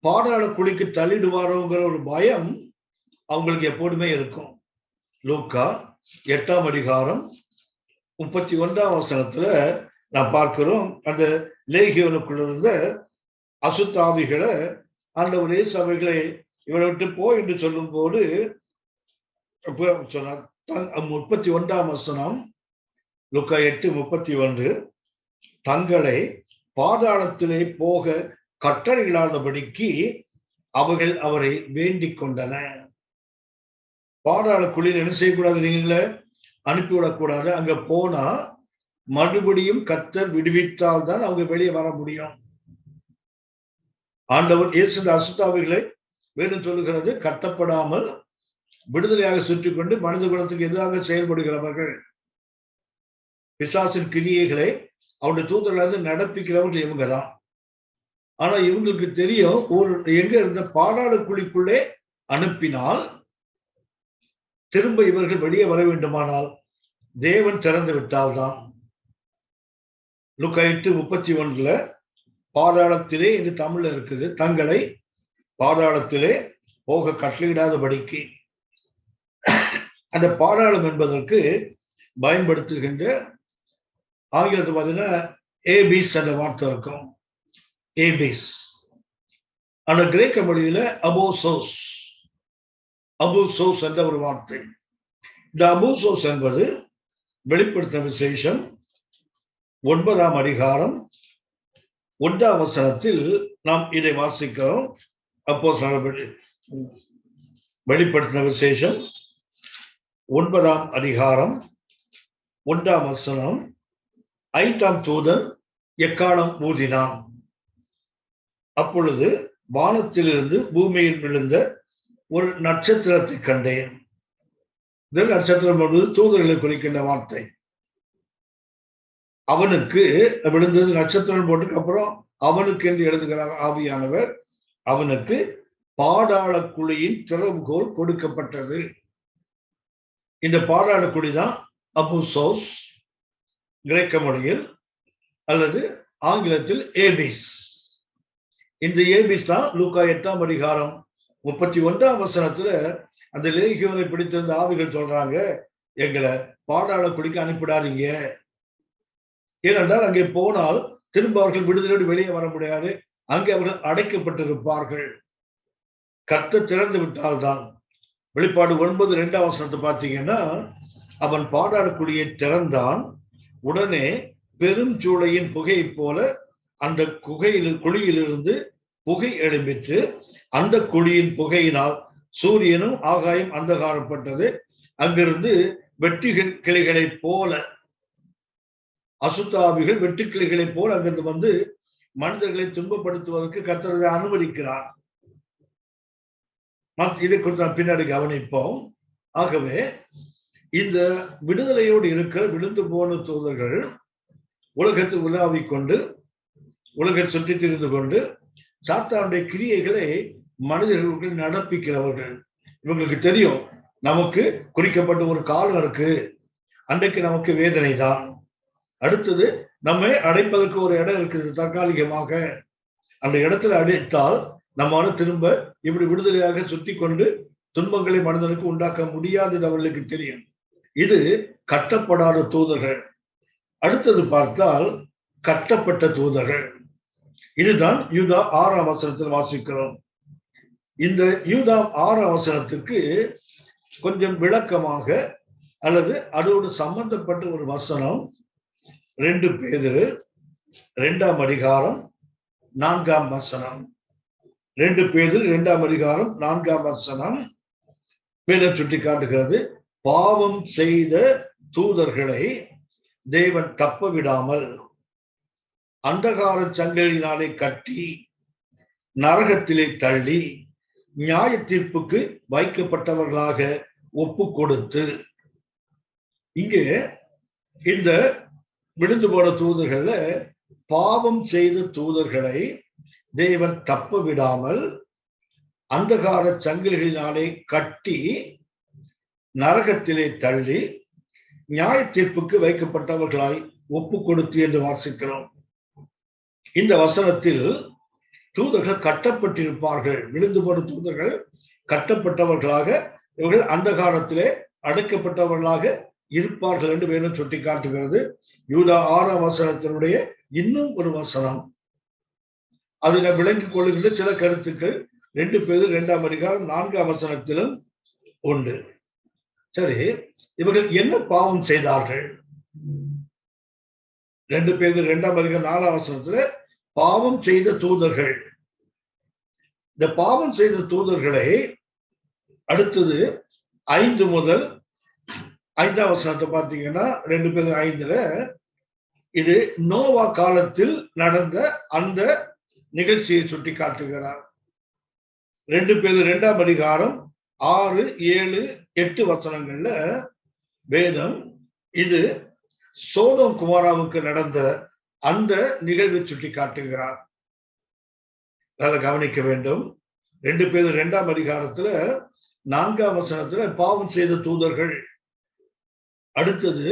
பாதாள குழிக்கு தள்ளிடுவாரோங்கிற ஒரு பயம் அவங்களுக்கு எப்போதுமே இருக்கும். லூக்கா 8ஆம் அதிகாரம் 31ஆம் வசனத்துல நான் பார்க்கிறோம், அந்த லேகியோனுக்குள்ள இருந்த அசுத்தாவிகளை ஆண்டவர் இயேசு அவைகளை இவரை விட்டு போ என்று சொல்லும் போது சொன்னார். 31ஆம் வசனம், லூக்கா 8:31, தங்களை பாதாளத்திலே போக கட்டளையிடாதபடிக்கு அவர்கள் அவரை வேண்டிக் கொண்டன. பாதாள குழியில் என்ன செய்யக்கூடாது? நீங்கள அனுப்பிவிடக்கூடாது. அங்க போனா மறுபடியும் கர்த்தர் விடுவித்தால் தான் அவங்க வெளியே வர முடியும். ஆண்டவர் இயேசு அசுத்தாவிகளை வேணும் சொல்லுகிறது, கட்டப்படாமல் விடுதலையாக சுற்றி கொண்டு மனித குலத்துக்கு எதிராக செயல்படுகிறவர்கள், பிசாசின் கிரியைகளை அவருடைய தூதர்களாக நடப்பிக்கிறவர்கள் இவங்க தான். ஆனா இவங்களுக்கு தெரியும், ஒரு எங்க இருந்த பாதாள குழிக்குள்ளே அனுப்பினால் திரும்ப இவர்கள் வெளியே வர வேண்டுமானால் தேவன் திறந்து விட்டால்தான். லூக்கா 8:31 பாதாளத்திலே என்று தமிழ்ல இருக்குது, தங்களை பாதாளத்திலே போக கட்டளையிடாதபடிக்கு. அந்த பாதாளம் என்பதற்கு பயன்படுத்துகின்ற ஆங்கிலத்தை பார்த்தீங்கன்னா ஏபிஸ் என்ற வார்த்தை இருக்கும். ஏபிஸ். அந்த கிரேக்க மொழியில அபோசோஸ் அபூசோஸ் என்ற ஒரு வார்த்தை. இந்த அபூசோஸ் என்பது வெளிப்படுத்தின விசேஷம் 9ஆம் அதிகாரம் 1ஆம் வசனத்தில் நாம் இதை வாசிக்கிறோம். அப்போஸ்தலர் வெளிப்படுத்தின விசேஷம் 9ஆம் அதிகாரம் 1ஆம் வசனம், 5ஆம் தூதன் எக்காளம் ஊதினான். அப்பொழுது வானத்திலிருந்து பூமியில் விழுந்த ஒரு நட்சத்திரத்தை கண்டேன். இந்த நட்சத்திரம் என்பது தூதர்களை குறிக்கின்ற வார்த்தை. அவனுக்கு விழுந்தது நட்சத்திரம் போட்டுக்கு அப்புறம் அவனுக்கு என்று எழுதுகிறார் ஆவியானவர். அவனுக்கு பாதாள குழியின் திறவுகோல் கொடுக்கப்பட்டது. இந்த பாதாள குழி தான் அபூசோஸ் கிரேக்க மொழியில், அல்லது ஆங்கிலத்தில் ஏபிஸ். இந்த ஏபிஸ் தான் லூக்கா 8ஆம் அதிகாரம் 31ஆம் வசனத்துல அந்த லேகியோனை பிடித்திருந்த ஆவிகள் சொல்றாங்க, எங்களை பாதாள குழிக்கு அனுப்பிடாதீங்க. ஏனென்றால் அங்கே போனால் திரும்ப அவர்கள் விடுதலோடு வெளியே வர முடியாது. அங்கே அவர்கள் அடைக்கப்பட்டிருப்பார்கள். கர்த்தர் திறந்து விட்டால்தான். வெளிப்பாடு 9:2ஆம் வசனத்தை பார்த்தீங்கன்னா, அவன் பாதாள குழியை திறந்தான். உடனே பெரும் சூளையின் புகையை போல அந்த குழியிலிருந்து புகை எழும்பிற்று. அந்த குழியின் புகையினால் சூரியனும் ஆகாயம் அந்தகாரப்பட்டது. அங்கிருந்து வெற்றி கிளைகளை போல, அசுத்தாவிகள் வெட்டு கிளைகளை போல அங்கிருந்து வந்து மனிதர்களை துன்பப்படுத்துவதற்கு கர்த்தர் அனுமதிக்கிறார். இதை குறித்து நாம் பின்னாடி கவனிப்போம். ஆகவே இந்த விடுதலையோடு இருக்கிற விழுந்து போன தூதர்கள் உலகத்தில் உலாவிக் கொண்டு, உலகை சுற்றி திரிந்து கொண்டு சாத்தானுடைய கிரியைகளை மனிதர்களுக்கு நடப்பிக்கிறவர்கள். இவங்களுக்கு தெரியும், நமக்கு குறிக்கப்பட்ட ஒரு காலம் இருக்கு, அன்றைக்கு நமக்கு வேதனை தான். அடுத்தது நம்மை அடைப்பதற்கு ஒரு இடம் இருக்குது தற்காலிகமாக. அந்த இடத்துல அடைத்தால் நம்மால திரும்ப இப்படி விடுதலையாக சுத்தி கொண்டு துன்பங்களை மனிதனுக்கு உண்டாக்க முடியாது அவர்களுக்கு தெரியும். இது கட்டப்படாத தூதர்கள். அடுத்தது பார்த்தால் கட்டப்பட்ட தூதர்கள். இதுதான் யூதா 6ஆம் வசனத்தில் வாசிக்கிறோம். இந்த யூதா 6ஆம் வசனத்துக்கு கொஞ்சம் விளக்கமாக அல்லது அதோடு சம்பந்தப்பட்ட ஒரு வசனம் 2 பேதுரு 2ஆம் அதிகாரம் 4ஆம் வசனம். 2 பேதுரு 2ஆம் அதிகாரம் 4ஆம் வசனம் வேதம் சுட்டி காட்டுகிறது, பாவம் செய்த தூதர்களை தேவன் தப்ப விடாமல் அந்தகார சங்கிலினாலே கட்டி நரகத்திலே தள்ளி நியாய தீர்ப்புக்கு வைக்கப்பட்டவர்களாக ஒப்பு கொடுத்து. இங்கே இந்த விழுந்து போன தூதர்கள பாவம் செய்த தூதர்களை தேவன் தப்ப விடாமல் அந்தகார சங்கிலிகளினாலே கட்டி நரகத்திலே தள்ளி நியாய தீர்ப்புக்கு வைக்கப்பட்டவர்களாய் ஒப்பு கொடுத்து என்று வாசிக்கிறோம். இந்த வசனத்தில் தூதர்கள் கட்டப்பட்டிருப்பார்கள். விழுந்து போன தூதர்கள் கட்டப்பட்டவர்களாக, இவர்கள் அந்தகாரத்திலே அடைக்கப்பட்டவர்களாக இருப்பார்கள் என்று வேணும் சுட்டி காட்டுகிறது. யூதா 6ஆம் வசனத்தினுடைய இன்னும் ஒரு வசனம், அதுல விளங்கிக் கொள்ளுகின்ற சில கருத்துக்கள் 2 பேதுரு 2ஆம் அதிகாரம் 4ஆம் வசனத்திலும் உண்டு. சரி, இவர்கள் என்ன பாவம் செய்தார்கள்? 2 பேதுரு 2ஆம் அதிகாரம் 4ஆம் வசனத்துல பாவம் செய்த தூதர்கள். இந்த பாவம் செய்த தூதர்களை அடுத்தது 5 முதல் 5ஆம் வசனத்தை பார்த்தீங்கன்னா 2 பேதுரு 5ல இது நோவா காலத்தில் நடந்த அந்த நிகழ்ச்சியை சுட்டி காட்டுகிறார். 2 பேதுரு 2ஆம் அதிகாரம் 6, 7, 8 வசனங்கள்ல வேதம் இது சோதோம் குமாராவுக்கு நடந்த அந்த நிகழ்வை சுட்டி காட்டுகிறார். அதை கவனிக்க வேண்டும். 2 பேதுரு 2ஆம் அதிகாரத்துல 4ஆம் வசனத்துல பாவம் செய்த தூதர்கள். அடுத்தது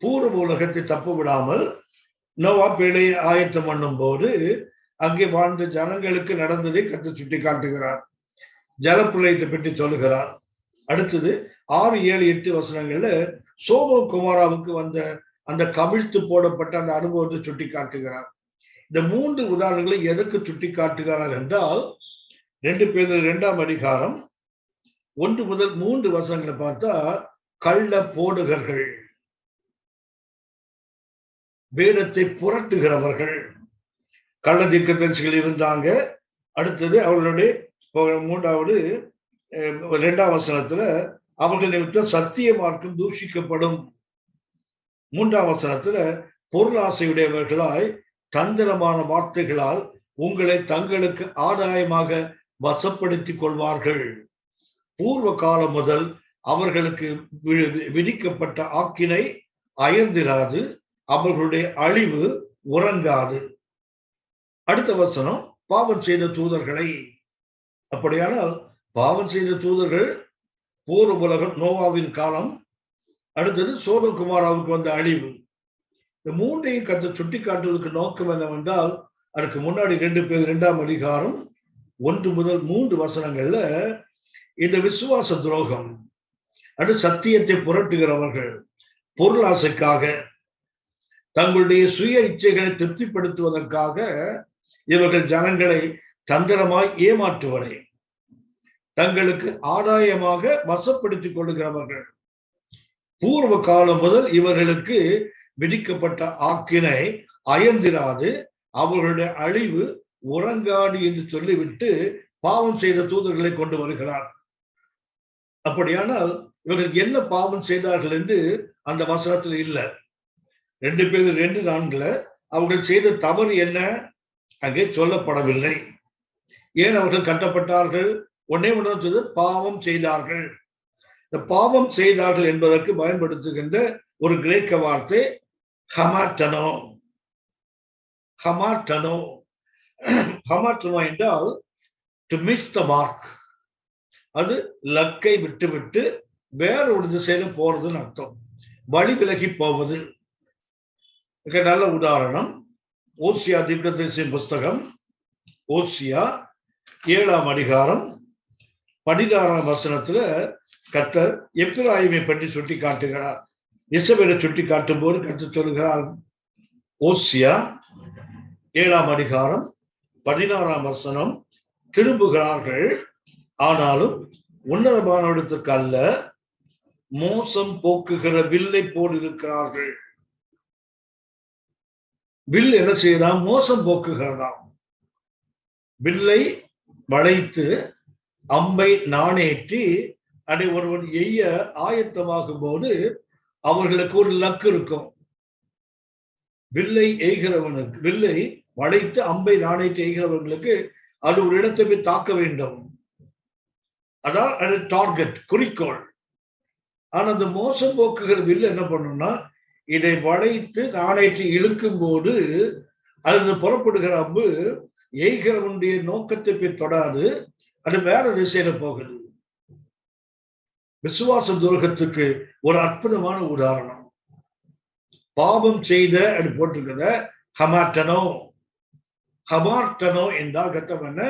பூர்வ உலகத்தை தப்ப விடாமல் நோவா பேழையை ஆயத்தம் பண்ணும் போது அங்கே வாழ்ந்த ஜனங்களுக்கு நடந்ததை கர்த்தர் சுட்டி காட்டுகிறார். ஜலப்பிரளயத்தை பற்றி சொல்லுகிறார். அடுத்தது 6, 7, 8 வசனங்கள்ல சோதோம் குமாராவுக்கு வந்த அந்த கவிழ்த்து போடப்பட்ட அந்த அனுபவத்தை சுட்டி காட்டுகிறார். இந்த 3 உதாரணங்களை எதற்கு சுட்டி காட்டுகிறார் என்றால் 2 பேதுரு 2ஆம் அதிகாரம் 1 முதல் 3 வசனங்களை பார்த்தா கள்ள போடுகர்கள், வேதத்தை புரட்டுகிறவர்கள், கள்ள தீர்க்கதரிசிகள் இருந்தாங்க. அடுத்தது அவர்களுடைய 3வது 2ஆம் வசனத்துல அவர்கள் நிமித்தம் சத்திய மார்க்கம் தூஷிக்கப்படும். 3ஆம் வசனத்துல பொருளாசையுடையவர்களாய் தந்திரமான வார்த்தைகளால் உங்களை தங்களுக்கு ஆதாயமாக வசப்படுத்திக் கொள்வார்கள். பூர்வ காலம் முதல் அவர்களுக்கு விதிக்கப்பட்ட ஆக்கினை அயர்ந்திராது, அவர்களுடைய அழிவு உறங்காது. அடுத்த வசனம் பாவம் செய்த தூதர்களை. அப்படியானால் பாவம் செய்த தூதர்கள் பூர்வ உலகம் நோவாவின் காலம், அடுத்தது சோதம் குமாராவுக்கு வந்த அழிவு. இந்த மூன்றையும் கத்த சுட்டி காட்டுவதற்கு நோக்கம் என்னவென்றால், அதுக்கு முன்னாடி 2 பேர் 2ஆம் அதிகாரம் 1 முதல் 3 வசனங்கள்ல இந்த விசுவாச துரோகம், அது சத்தியத்தை புரட்டுகிறவர்கள், பொருளாசைக்காக தங்களுடைய சுய இச்சைகளை திருப்திப்படுத்துவதற்காக இவர்கள் ஜனங்களை தந்திரமாய் ஏமாற்றுவதை தங்களுக்கு ஆதாயமாக வசப்படுத்திக் கொள்ளுகிறவர்கள். பூர்வ காலம் முதல் இவர்களுக்கு விதிக்கப்பட்ட ஆக்கினை அயர்ந்திராது, அவர்களுடைய அழிவு உறங்காது என்று சொல்லிவிட்டு பாவம் செய்த தூதர்களை கொண்டு வருகிறார். அப்படியானால் இவர்கள் என்ன பாவம் செய்தார்கள் என்று அந்த வசனத்தில் இல்லை. 2 பேர் 2:4 அவர்கள் செய்த தவறு என்ன அங்கே சொல்லப்படவில்லை. ஏன் அவர்கள் கட்டப்பட்டார்கள்? ஒன்னே ஒன்று, பாவம் செய்தார்கள். இந்த பாவம் செய்தார்கள் என்பதற்கு பயன்படுத்துகின்ற ஒரு கிரேக்க வார்த்தை ஹமாட்டனோ. ஹமாட்டனோ ஹமாட்டனோ என்றால் டு மிஸ் த மார்க். அது லக்கை விட்டு வேற ஒரு திசையில போறதுன்னு அர்த்தம், வழி விலகி போவது. நல்ல உதாரணம் ஓசியா தீர்க்கதரிசியின் புஸ்தகம், ஓசியா 7ஆம் அதிகாரம் 16ஆம் வசனத்துல கர்த்தர் எப்பிராயீமை பற்றி சுட்டி காட்டுகிறார். இசபேலை சுட்டி காட்டும் போது கர்த்தர் சொல்கிறார், ஓசியா 7ஆம் அதிகாரம் 16ஆம் வசனம், திரும்புகிறார்கள் ஆனாலும் உன்னதமானவரிடத்துக்கு அல்ல, மோசம் போக்குகிற வில்லை போல் இருக்கிறார்கள். வில் என்ன செய்யலாம்? மோசம் போக்குகிறதாம். வில்லை வளைத்து அம்பை நாணேற்றி அதை ஒருவன் எய்ய ஆயத்தமாகும் போது அவர்களுக்கு ஒரு லக்கு இருக்கும். வில்லை எய்கிறவனுக்கு, வில்லை வளைத்து அம்பை நாணேற்றி எய்கிறவர்களுக்கு அது ஒரு இடத்தை போய் தாக்க வேண்டும். அதான் அது டார்கெட், குறிக்கோள். ஆனா அந்த மோசம் போக்குகிற வில் என்ன பண்ணும்னா, இதை வளைத்து நாணேற்றி இழுக்கும் போது அது புறப்படுகிற அம்பு எய்கிறவனுடைய நோக்கத்தை போய் தொடாது, அது வேற திசையில போகுது. விசுவாச துரோகத்துக்கு ஒரு அற்புதமான உதாரணம் பாவம் செய்த அது போட்டிருக்கிறத ஹமாட்டனோ. ஹமார்டனோ என்றால் கத்தம் என்ன?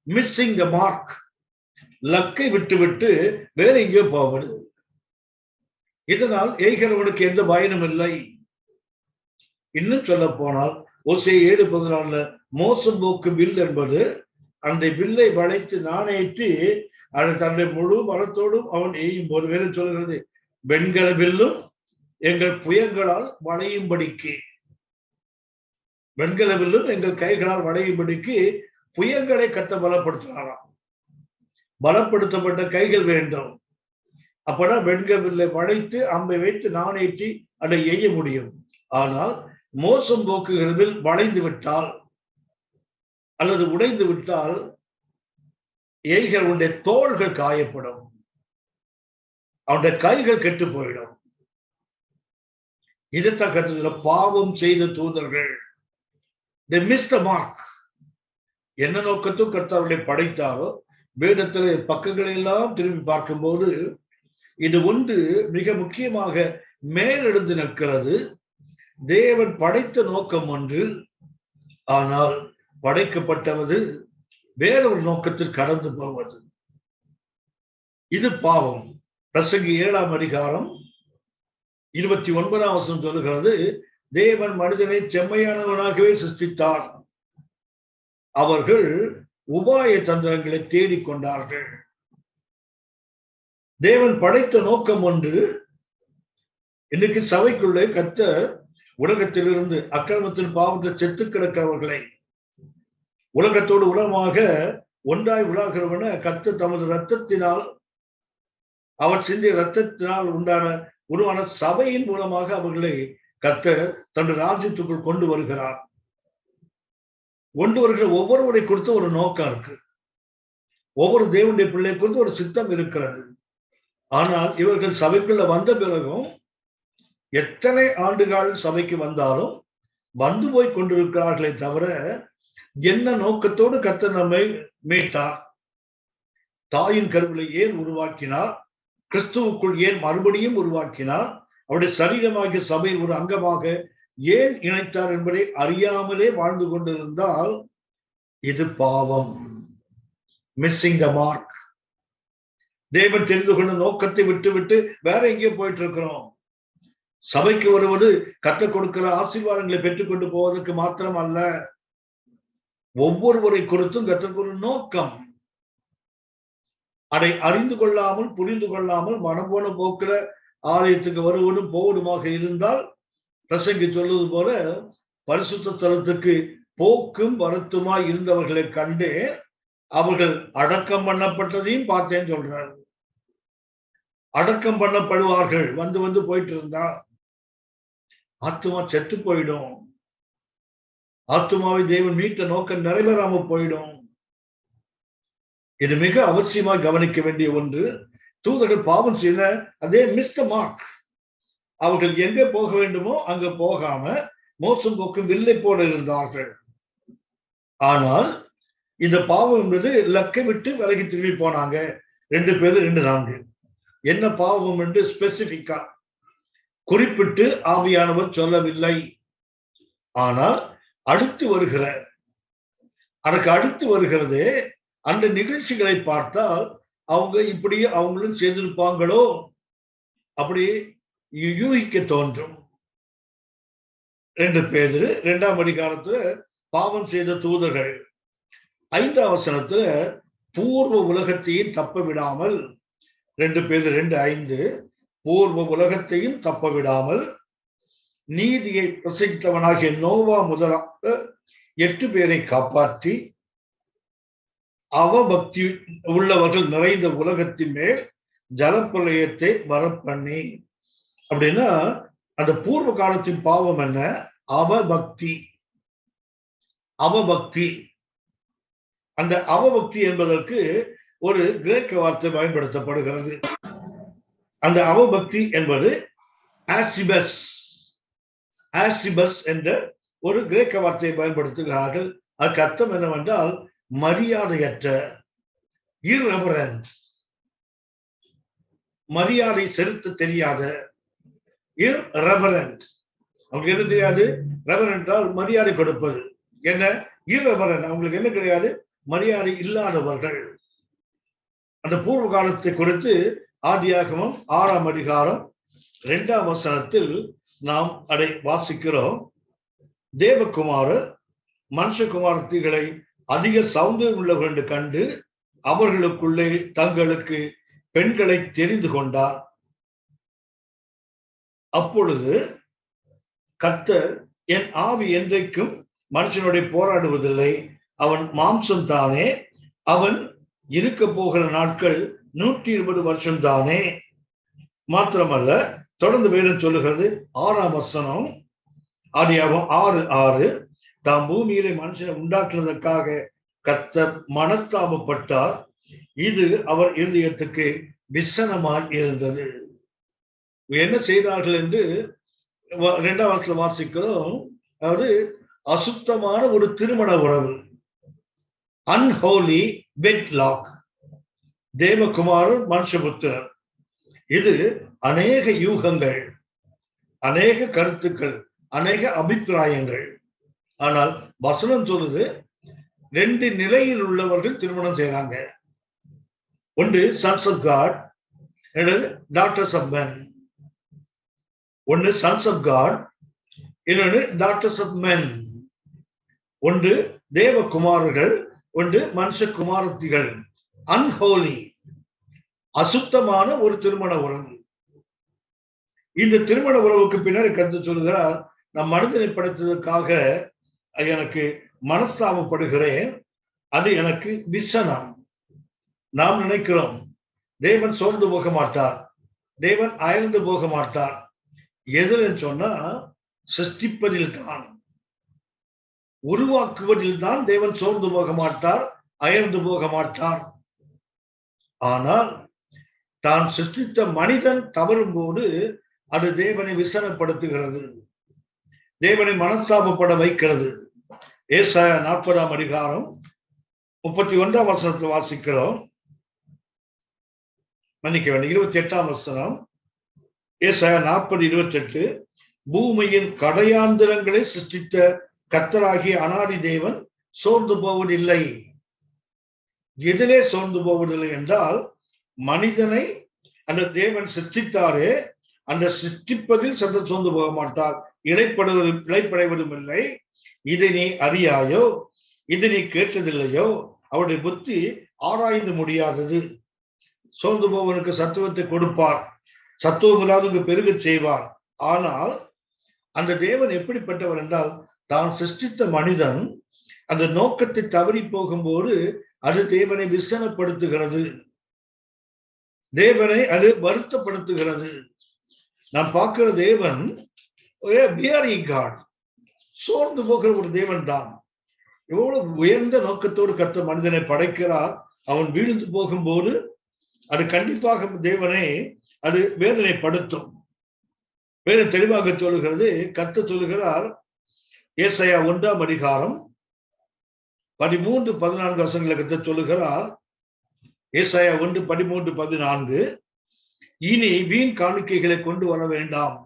மிஸ்ஸிங் த மார்க், லக்கை விட்டு வேற எங்கேயோ போவது. இதனால் எய்கிறவனுக்கு எந்த பயனும் இல்லை. இன்னும் சொல்ல போனால் ஓசை 7:14 மோசம் போக்கு வில் என்பது அந்த வில்லை வளைத்து நாணேற்றி அதை தன்னுடைய முழு பலத்தோடும் அவன் எய்யும் போது வேறு சொல்கிறது, வெண்கல வில்லும் எங்கள் புயங்களால் வளையும்படிக்கு, வெண்கல வில்லும் எங்கள் கைகளால் வளையும்படிக்கு புயங்களை கத்த பலப்படுத்தினாராம். பலப்படுத்தப்பட்ட கைகள் வேண்டும். அப்பதான் வெண்கல வில்லை வளைத்து அம்பை வைத்து நாணேற்றி அதை எய்ய முடியும். ஆனால் மோசம் போக்குகிறதில் வளைந்து விட்டால் அல்லது உடைந்து விட்டால் எய்கிறவனுடைய தோள்கள் காயப்படும், அவனுடைய கைகள் கெட்டு போயிடும். இதைத்தான் கற்றுக்கிற பாவம் செய்த தூதர்கள். they miss the mark. என்ன நோக்கத்தும் கர்த்தருடைய படைத்தாரோ வேதத்திலே பக்கங்களை எல்லாம் திரும்பி பார்க்கும்போது இது ஒன்று மிக முக்கியமாக மேலெழுந்து நிற்கிறது. தேவன் படைத்த நோக்கம் ஒன்று, ஆனால் படைக்கப்பட்டவது வேறொரு நோக்கத்தில் கடந்து போவது. இது பாவம். பிரசங்கி 7ஆம் அதிகாரம் 29ஆம் வசனம் சொல்லுகிறது, தேவன் மனிதனை செம்மையானவனாகவே சிருஷ்டித்தார், அவர்கள் உபாய தந்திரங்களை தேடிக்கொண்டார்கள். தேவன் படைத்த நோக்கம் ஒன்று. இன்னைக்கு சபைக்குள்ளே கர்த்தர் உலகத்திலிருந்து அக்கிரமத்தில் பாவத்தில் செத்து கிடக்கிறவர்களை உலகத்தோடு உலகமாக ஒன்றாய் உலாகிறவன கர்த்தர் தமது ரத்தத்தினால், அவர் சிந்திய ரத்தத்தினால் உருவான சபையின் மூலமாக அவர்களை கர்த்தர் தன்னுடைய ராஜ்யத்துக்குள் கொண்டு வருகிறார். கொண்டு வருகிற ஒவ்வொருவரை குறித்து ஒரு நோக்கம் இருக்கு. ஒவ்வொரு தேவனுடைய பிள்ளை குறித்து ஒரு சித்தம் இருக்கிறது. ஆனால் இவர்கள் சபைக்குள்ள வந்த பிறகும் எத்தனை ஆண்டுகள் சபைக்கு வந்தாலும் வந்து போய் கொண்டிருக்கிறார்களே தவிர, என்ன நோக்கத்தோடு கர்த்தர் நம்மை மீட்டார், தாயின் கருவிலை ஏன் உருவாக்கினார், கிறிஸ்துவுக்குள் ஏன் மறுபடியும் உருவாக்கினார், அவருடைய சரீரமாகிய சபையில் ஒரு அங்கமாக ஏன் இணைத்தார் என்பதை அறியாமலே வாழ்ந்து கொண்டிருந்தால் இது பாவம். Missing the mark. தேவன் தெரிந்து கொண்ட நோக்கத்தை விட்டு வேற எங்கேயோ போயிட்டு இருக்கிறோம். சபைக்கு வருவது கர்த்தர் கொடுக்கிற ஆசீர்வாதங்களை பெற்றுக்கொண்டு போவதற்கு மாத்திரம் அல்ல, ஒவ்வொருவரை குறித்தும் கர்த்தருக்கு ஒரு நோக்கம். அதை அறிந்து கொள்ளாமல் புரிந்து கொள்ளாமல் மனம் போன போக்கிற ஆலயத்துக்கு வருவதும் போவதுமாக இருந்தால், பிரசங்கி சொல்வது போல பரிசுத்த ஸ்தலத்துக்கு போக்கும் வருத்தமாய் இருந்தவர்களை கண்டு அவர்கள் அடக்கம் பண்ணப்பட்டதையும் பார்த்தேன்னு சொல்றாரு. அடக்கம் பண்ணப்படுவார்கள். வந்து போயிட்டு இருந்தா ஆத்துமா செத்து போயிடும். ஆத்துமாவை தேவன் மீட்ட நோக்கம் நிறைவேறாம போயிடும். இது மிக அவசியமாக கவனிக்க வேண்டிய ஒன்று. தூதர்கள் பாவம் செய்த அதே மிஸ்டர் மார்க். அவர்கள் எங்கே போக வேண்டுமோ அங்க போகாம மோசம் போக்கும் வில்லை போல இருந்தார்கள். ஆனால் இந்த பாவம் என்பது லக்கை விட்டு விலகி திரும்பி போனாங்க. 2 பேர் 2:4. என்ன பாவம் என்று ஸ்பெசிபிக்கா குறிப்பிட்டு ஆவியானவர் சொல்லவில்லை. ஆனால் அடுத்து வருகிறது அந்த நிகழ்ச்சிகளை பார்த்தால் அவங்க இப்படியே அவங்களும் செய்திருப்பாங்களோ அப்படி யூகிக்க தோன்றும். 2 பேர் 2ஆம் அதிகாரத்துல பாவம் செய்த தூதர்கள் 5ஆம் வசனத்துல பூர்வ உலகத்தையும் தப்ப விடாமல், 2 பேர் 2:5, பூர்வ உலகத்தையும் தப்ப விடாமல் நீதியை பிரசங்கித்தவனாகிய நோவா முதலாக 8 பேரை காப்பாற்றி அவபக்தி உள்ளவர்கள் நிறைந்த உலகத்தின் மேல் ஜலப்பிரளயத்தை வரப்பண்ணி. அப்படின்னா அந்த பூர்வ காலத்தின் பாவம் என்ன? அவபக்தி. அந்த அவபக்தி என்பதற்கு ஒரு கிரேக்க வார்த்தை பயன்படுத்தப்படுகிறது. அந்த அவபக்தி என்பது ஆசிபஸ் என்ற ஒரு கிரேக்க வார்த்தையை பயன்படுத்துகிறார்கள். அதுக்கு அர்த்தம் என்னவென்றால் மரியாதையற்ற, irreverent, மரியாதை செலுத்த தெரியாத, irreverent. அவங்களுக்கு என்ன தெரியாது? ரெவரண்ட் என்றால் மரியாதை கொடுப்பது. என்ன? irreverent. அவங்களுக்கு என்ன கிடையாது? மரியாதை இல்லாதவர்கள். அந்த பூர்வ காலத்தை குறித்து ஆதியாகமம் 6ஆம் அதிகாரம் 2ஆம் வசனத்தில் நாம் அதை வாசிக்கிறோம். தேவகுமாரர் மனுஷகுமாரத்திகளை அதிக சௌந்தரியம் உள்ளவர்கள் என்று கண்டு அவர்களுக்குள்ளே தங்களுக்கு பெண்களை தெரிந்து கொண்டார். அப்பொழுது கர்த்தர், என் ஆவி என்றைக்கும் மனுஷனுடைய போராடுவதில்லை, அவன் மாம்சம் தானே, அவன் இருக்க போகிற நாட்கள் 120 வருஷம் தானே. மாத்திரமல்ல, தொடர்ந்து வேதம் சொல்லுகிறது 6ஆம் வசனம், ஆதியாகமம் 6:6, தாம் பூமியிலே மனுஷனை உண்டாக்குவதற்காக கர்த்தர் மனஸ்தாபப்பட்டார், இது அவர் இருதயத்துக்கு விசனமாய் இருந்தது. என்ன செய்தார்கள் என்று 2ஆம் வசனத்தில் வாசிக்கிறோம். அதாவது அசுத்தமான ஒரு திருமண உறவு, அன்ஹோலி வெட்லாக். தேவகுமாரர் மனுஷபுத்திரர். இது அநேக யூகங்கள், அநேக கருத்துக்கள், அநேக அபிப்பிராயங்கள். ஆனால் வசனம் சொல்லுது 2 நிலையில் உள்ளவர்கள் திருமணம் செய்றாங்க. ஒன்று sons of God, daughters of men. ஒன்று சன்ஸ் ஆஃப் காட், இன்னொன்று டாட்டர்ஸ் ஆஃப் மென். ஒன்று தேவகுமாரர்கள், ஒன்று மனுஷ குமாரத்திகள். அன்ஹோலி, அசுத்தமான ஒரு திருமண உறவு. இந்த திருமண உறவுக்கு பின்னாடி கருத்து சொல்கிறார், நான் மனிதனை படைத்ததற்காக எனக்கு மனஸ்தாபப்படுகிறேன், அது எனக்கு விசனம். நாம் நினைக்கிறோம் தேவன் சோர்ந்து போக மாட்டார், தேவன் அயர்ந்து போக மாட்டார். எதுன்னு சொன்னா சிருஷ்டிப்பதில் தான், உருவாக்குவதில் தான் தேவன் சோர்ந்து போக மாட்டார், அயர்ந்து போக மாட்டார். ஆனால் தான் சிருஷ்டித்த மனிதன் தவறும் போது அது தேவனை விசனப்படுத்துகிறது, தேவனை மனஸ்தாபப்பட வைக்கிறது. ஏசாயா 40ஆம் அதிகாரம் 31ஆம் வசனத்தில் வாசிக்கிறோம். மன்னிக்க வேண்டும், 28ஆம் வசனம். ஏசாயா 40:28. பூமியின் கடையாந்திரங்களை சிருஷ்டித்த கர்த்தராகிய அனாதி தேவன் சோர்ந்து போவதில்லை. எதிலே சோர்ந்து போவதில்லை என்றால், மனிதனை அந்த தேவன் சிருஷ்டித்தாரே, அந்த சிருஷ்டிப்பதில் சந்த சோர்ந்து போக மாட்டார், இழைப்படைவதும் இல்லை. இதை நீ அறியாயோ, இதை நீ கேட்டதில்லையோ, அவருடைய புத்தி ஆராய்ந்து முடியாதது. சோர்ந்து போவனுக்கு சத்துவத்தை கொடுப்பார், சத்துவம் இல்லாதவங்க பெருக செய்வார். ஆனால் அந்த தேவன் எப்படிப்பட்டவர் என்றால், தான் சிருஷ்டித்த மனிதன் அந்த நோக்கத்தை தவறி போகும்போது அது தேவனை விசனப்படுத்துகிறது, தேவனை அது வருத்தப்படுத்துகிறது. நான் பார்க்கிற தேவன் சோர்ந்து போகிற ஒரு தேவன் தான். எவ்வளவு உயர்ந்த நோக்கத்தோடு கர்த்தர் மனிதனை படைக்கிறார். அவன் வீழ்ந்து போகும்போது அது கண்டிப்பாக தேவனை அது வேதனைப்படுத்தும். வேறு தெளிவாக சொல்லுகிறது, கர்த்தர் சொல்லுகிறார், ஏசாயா 1ஆம் அதிகாரம் 13-14 வசனங்களை கர்த்தர் சொல்லுகிறார். ஏசாயா 1:13-14. இனி வீண் காணிக்கைகளை கொண்டு வர வேண்டாம்,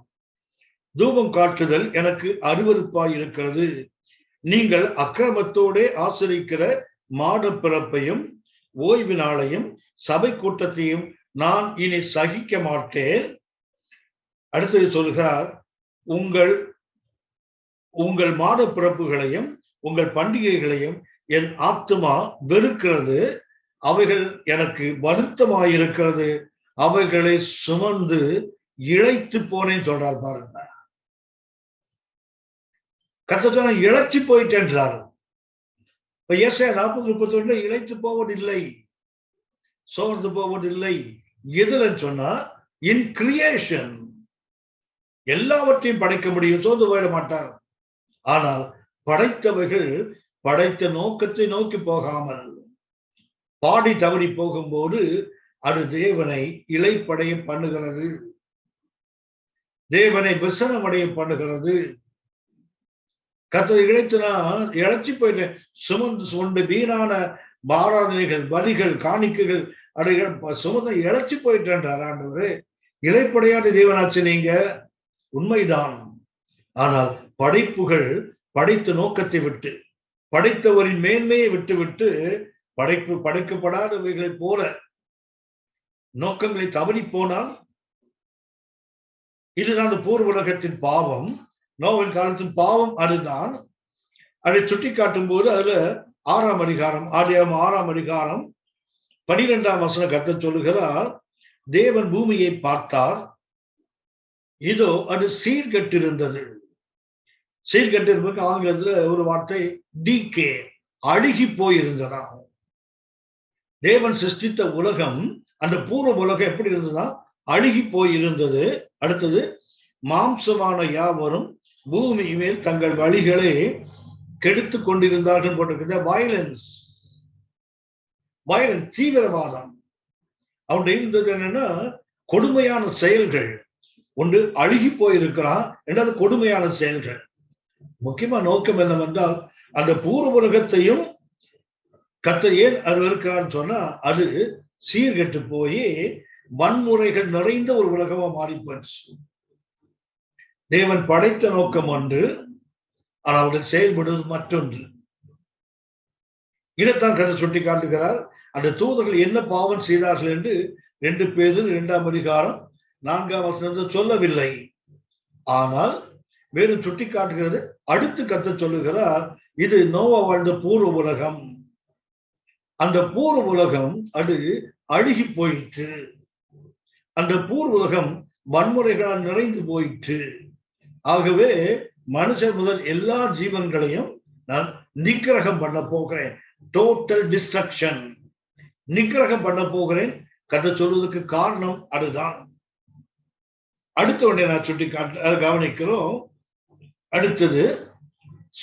தூபம் காட்டுதல் எனக்கு அருவருப்பாய் இருக்கிறது. நீங்கள் அக்கிரமத்தோடே ஆசிரிக்கிற மாட பிறப்பையும் ஓய்வு நாளையும் சபை கூட்டத்தையும் நான் இனி சகிக்க மாட்டேன். அடுத்தது சொல்கிறார், உங்கள் உங்கள் மாட பிறப்புகளையும் உங்கள் பண்டிகைகளையும் என் ஆத்துமா வெறுக்கிறது, அவைகள் எனக்கு வருத்தமாயிருக்கிறது, அவைகளை சுமந்து இழைத்து போனேன்னு சொல்றார். பாருங்க, கர்த்தர் இழைச்சி போயிட்டேன்றார். இப்ப ஏசாயா 40:31 இழைத்து போவதில்லை, சோர்ந்து போவதில்லை. எதுலன்னு சொன்னா, இன் கிரியேஷன் எல்லாவற்றையும் படைக்க முடியும், சோர்ந்து போயிட மாட்டார். ஆனால் படைத்தவைகள் படைத்த நோக்கத்தை நோக்கி போகாமல் பாடி தவறி போகும்போது அது தேவனை இளைப்படைய பண்ணுகிறது, தேவனை விசனமடைய பண்ணுகிறது. கர்த்தர் இழைத்துனா இழைச்சி போயிட்டேன், சுமந்து சொண்டு வீணான ஆராதனைகள், வரிகள், காணிக்கைகள் அடைகள் சுமந்து இழைச்சி போயிட்டேன்றார் ஆண்டவரே. இளைப்படையாத தேவனாச்சு நீங்க, உண்மைதான். ஆனால் படைப்புகள் படைத்த நோக்கத்தை விட்டு, படைத்தவரின் மேன்மையை விட்டு படைக்கப்படாதவைகளை போல நோக்கங்களை தவறி போனால், இதுதான் அந்த பூர்வ உலகத்தின் பாவம், நோவின் காலத்தின் பாவம். அதுதான் அதை சுட்டி காட்டும் போது அதுல 6ஆம் அதிகாரம், ஆதியாகமம் 6ஆம் அதிகாரம் 12ஆம் வசனம் கர்த்தர் சொல்லுகிறார், தேவன் பூமியை பார்த்தார், இதோ அது சீர்கெட்டிருந்தது. சீர்கெட்டிருப்பதற்கு ஆங்கிலத்துல ஒரு வார்த்தை டீகே, அழுகி போயிருந்ததா. தேவன் சிருஷ்டித்த உலகம், அந்த பூர்வ உலகம் எப்படி இருந்ததா, அழுகி போயிருந்தது. அடுத்தது, மாம்சமான யாவரும் பூமி மேல் தங்கள் வழிகளை கெடுத்து கொண்டிருந்தார்கள் போட்டிருக்கிற வயலன்ஸ், தீவிரவாதம் அவனுடைய இருந்தது. என்னன்னா கொடுமையான செயல்கள். ஒன்று அழுகி போயிருக்கிறான், இரண்டாவது கொடுமையான செயல்கள். முக்கியமா நோக்கம் என்னவென்றால், அந்த பூர்வ உலகத்தையும் கர்த்தர் ஏன் அது இருக்கிறான்னு சொன்னா, அது சீர்கெட்டு போய் வன்முறைகள் நிறைந்த ஒரு உலகமா மாறி போச்சு. தேவன் படைத்த நோக்கம் ஒன்று, ஆனால் அவர்கள் செயல்படுவது மற்றொன்று. இதைத்தான் கர்த்தர் சுட்டி காட்டுகிறார். அந்த தூதர்கள் என்ன பாவம் செய்தார்கள் என்று 2 பேதுரு 2ஆம் அதிகாரம் 4ஆம் வசனத்தில் சொல்லவில்லை. ஆனால் வேறு சுட்டி காட்டுகிறது. அடுத்து கர்த்தர் சொல்லுகிறார், இது நோவா வாழ்ந்த பூர்வ உலகம். அந்த பூர்வ உலகம் அது அழுகி போயிற்று. அந்த பூர்வ உலகம் வன்முறைகளால் நிறைந்து போயிற்று. ஆகவே மனுஷன் முதல் எல்லா ஜீவன்களையும் நான் நிக்கிரகம் பண்ண போகிறேன். டோட்டல் டிஸ்ட்ரக்ஷன், நிக்கிரகம் பண்ண போகிறேன். கதை சொல்வதற்கு காரணம் அதுதான். அடுத்த உடனே நான் சுட்டி கவனிக்கிறோம். அடுத்தது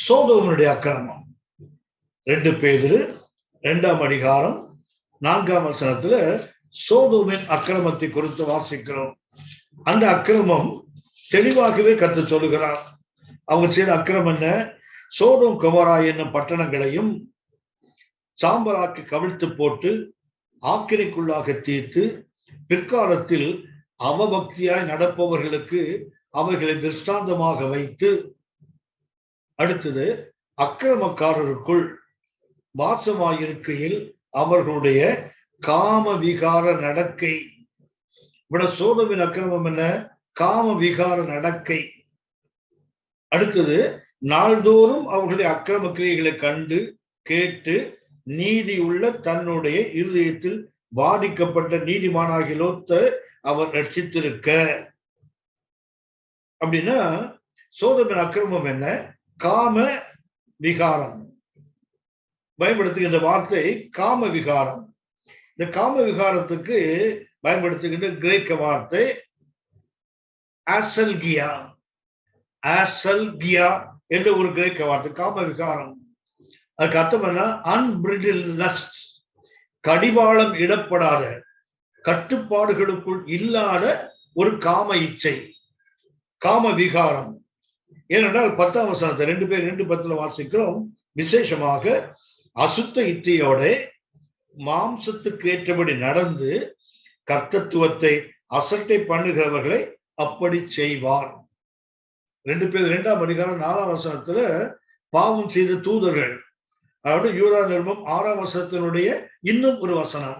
சோதோமனுடைய அக்கிரமம். 2 பேதுரு 2ஆம் அதிகாரம் 4ஆம் வசனத்துல சோதோமின் அக்கிரமத்தை குறித்து வாசிக்கிறோம். அந்த அக்கிரமம் தெளிவாகவே கர்த்தர் சொல்லுகிறார். அவங்க செய்த அக்கிரமம் என்ன? சோதோம் கொமோரா என்னும் பட்டணங்களையும் சாம்பலாக்கி கவிழ்த்து போட்டு ஆக்கினைக்குள்ளாக தீர்த்து பிற்காலத்தில் அவபக்தியாய் நடப்பவர்களுக்கு அவைகளை திருஷ்டாந்தமாக வைத்து, அடுத்தது அக்கிரமக்காரருக்குள் வாசமாயிருக்கையில் அவர்களுடைய காம விகார நடக்கை. இவட சோதோமின் அக்கிரமம் என்ன? காம விகார நடக்கை. அடுத்தது நாள்தோறும் அவர்களுடைய அக்கிரம கிரியைகளை கண்டு கேட்டு நீதி உள்ள தன்னுடைய இருதயத்தில் பாதிக்கப்பட்ட நீதிமானாகிய லோத்தை அவர் ரட்சித்திருக்க. அப்படின்னா சோதோமின் அக்கிரமம் என்ன? காம விகாரம். பயன்படுத்துகின்ற வார்த்தை காம விகாரம். இந்த காம விகாரத்துக்கு பயன்படுத்துகின்ற கிரேக்க வார்த்தை ஆசல்கியா. ஆசல்கியா என்ற ஒரு கிரேக்க வார்த்தை. காம விகாரம், அதுக்கு அர்த்தம் என்ன? அன்பிரிடில் லஸ்ட், கடிவாளம் இடப்படாத, கட்டுப்பாடுகளுக்குள் இல்லாத ஒரு காம இச்சை, காம விகாரம். ஏனென்றால் 10ஆம் வசனத்தை 2 பேர் 2:10 வாசிக்கிறோம். விசேஷமாக அசுத்த இச்சையோட மாம்சத்துக்கு ஏற்றபடி நடந்து கர்த்தத்துவத்தை அசட்டை பண்ணுகிறவர்களை அப்படி செய்வார். 2 பேர் 2ஆம் அதிகாரம் 4ஆம் வசனத்துல பாவம் செய்த தூதர்கள், அதாவது யூதா நிருபம் 6ஆம் வசனத்தினுடைய இன்னும் ஒரு வசனம்.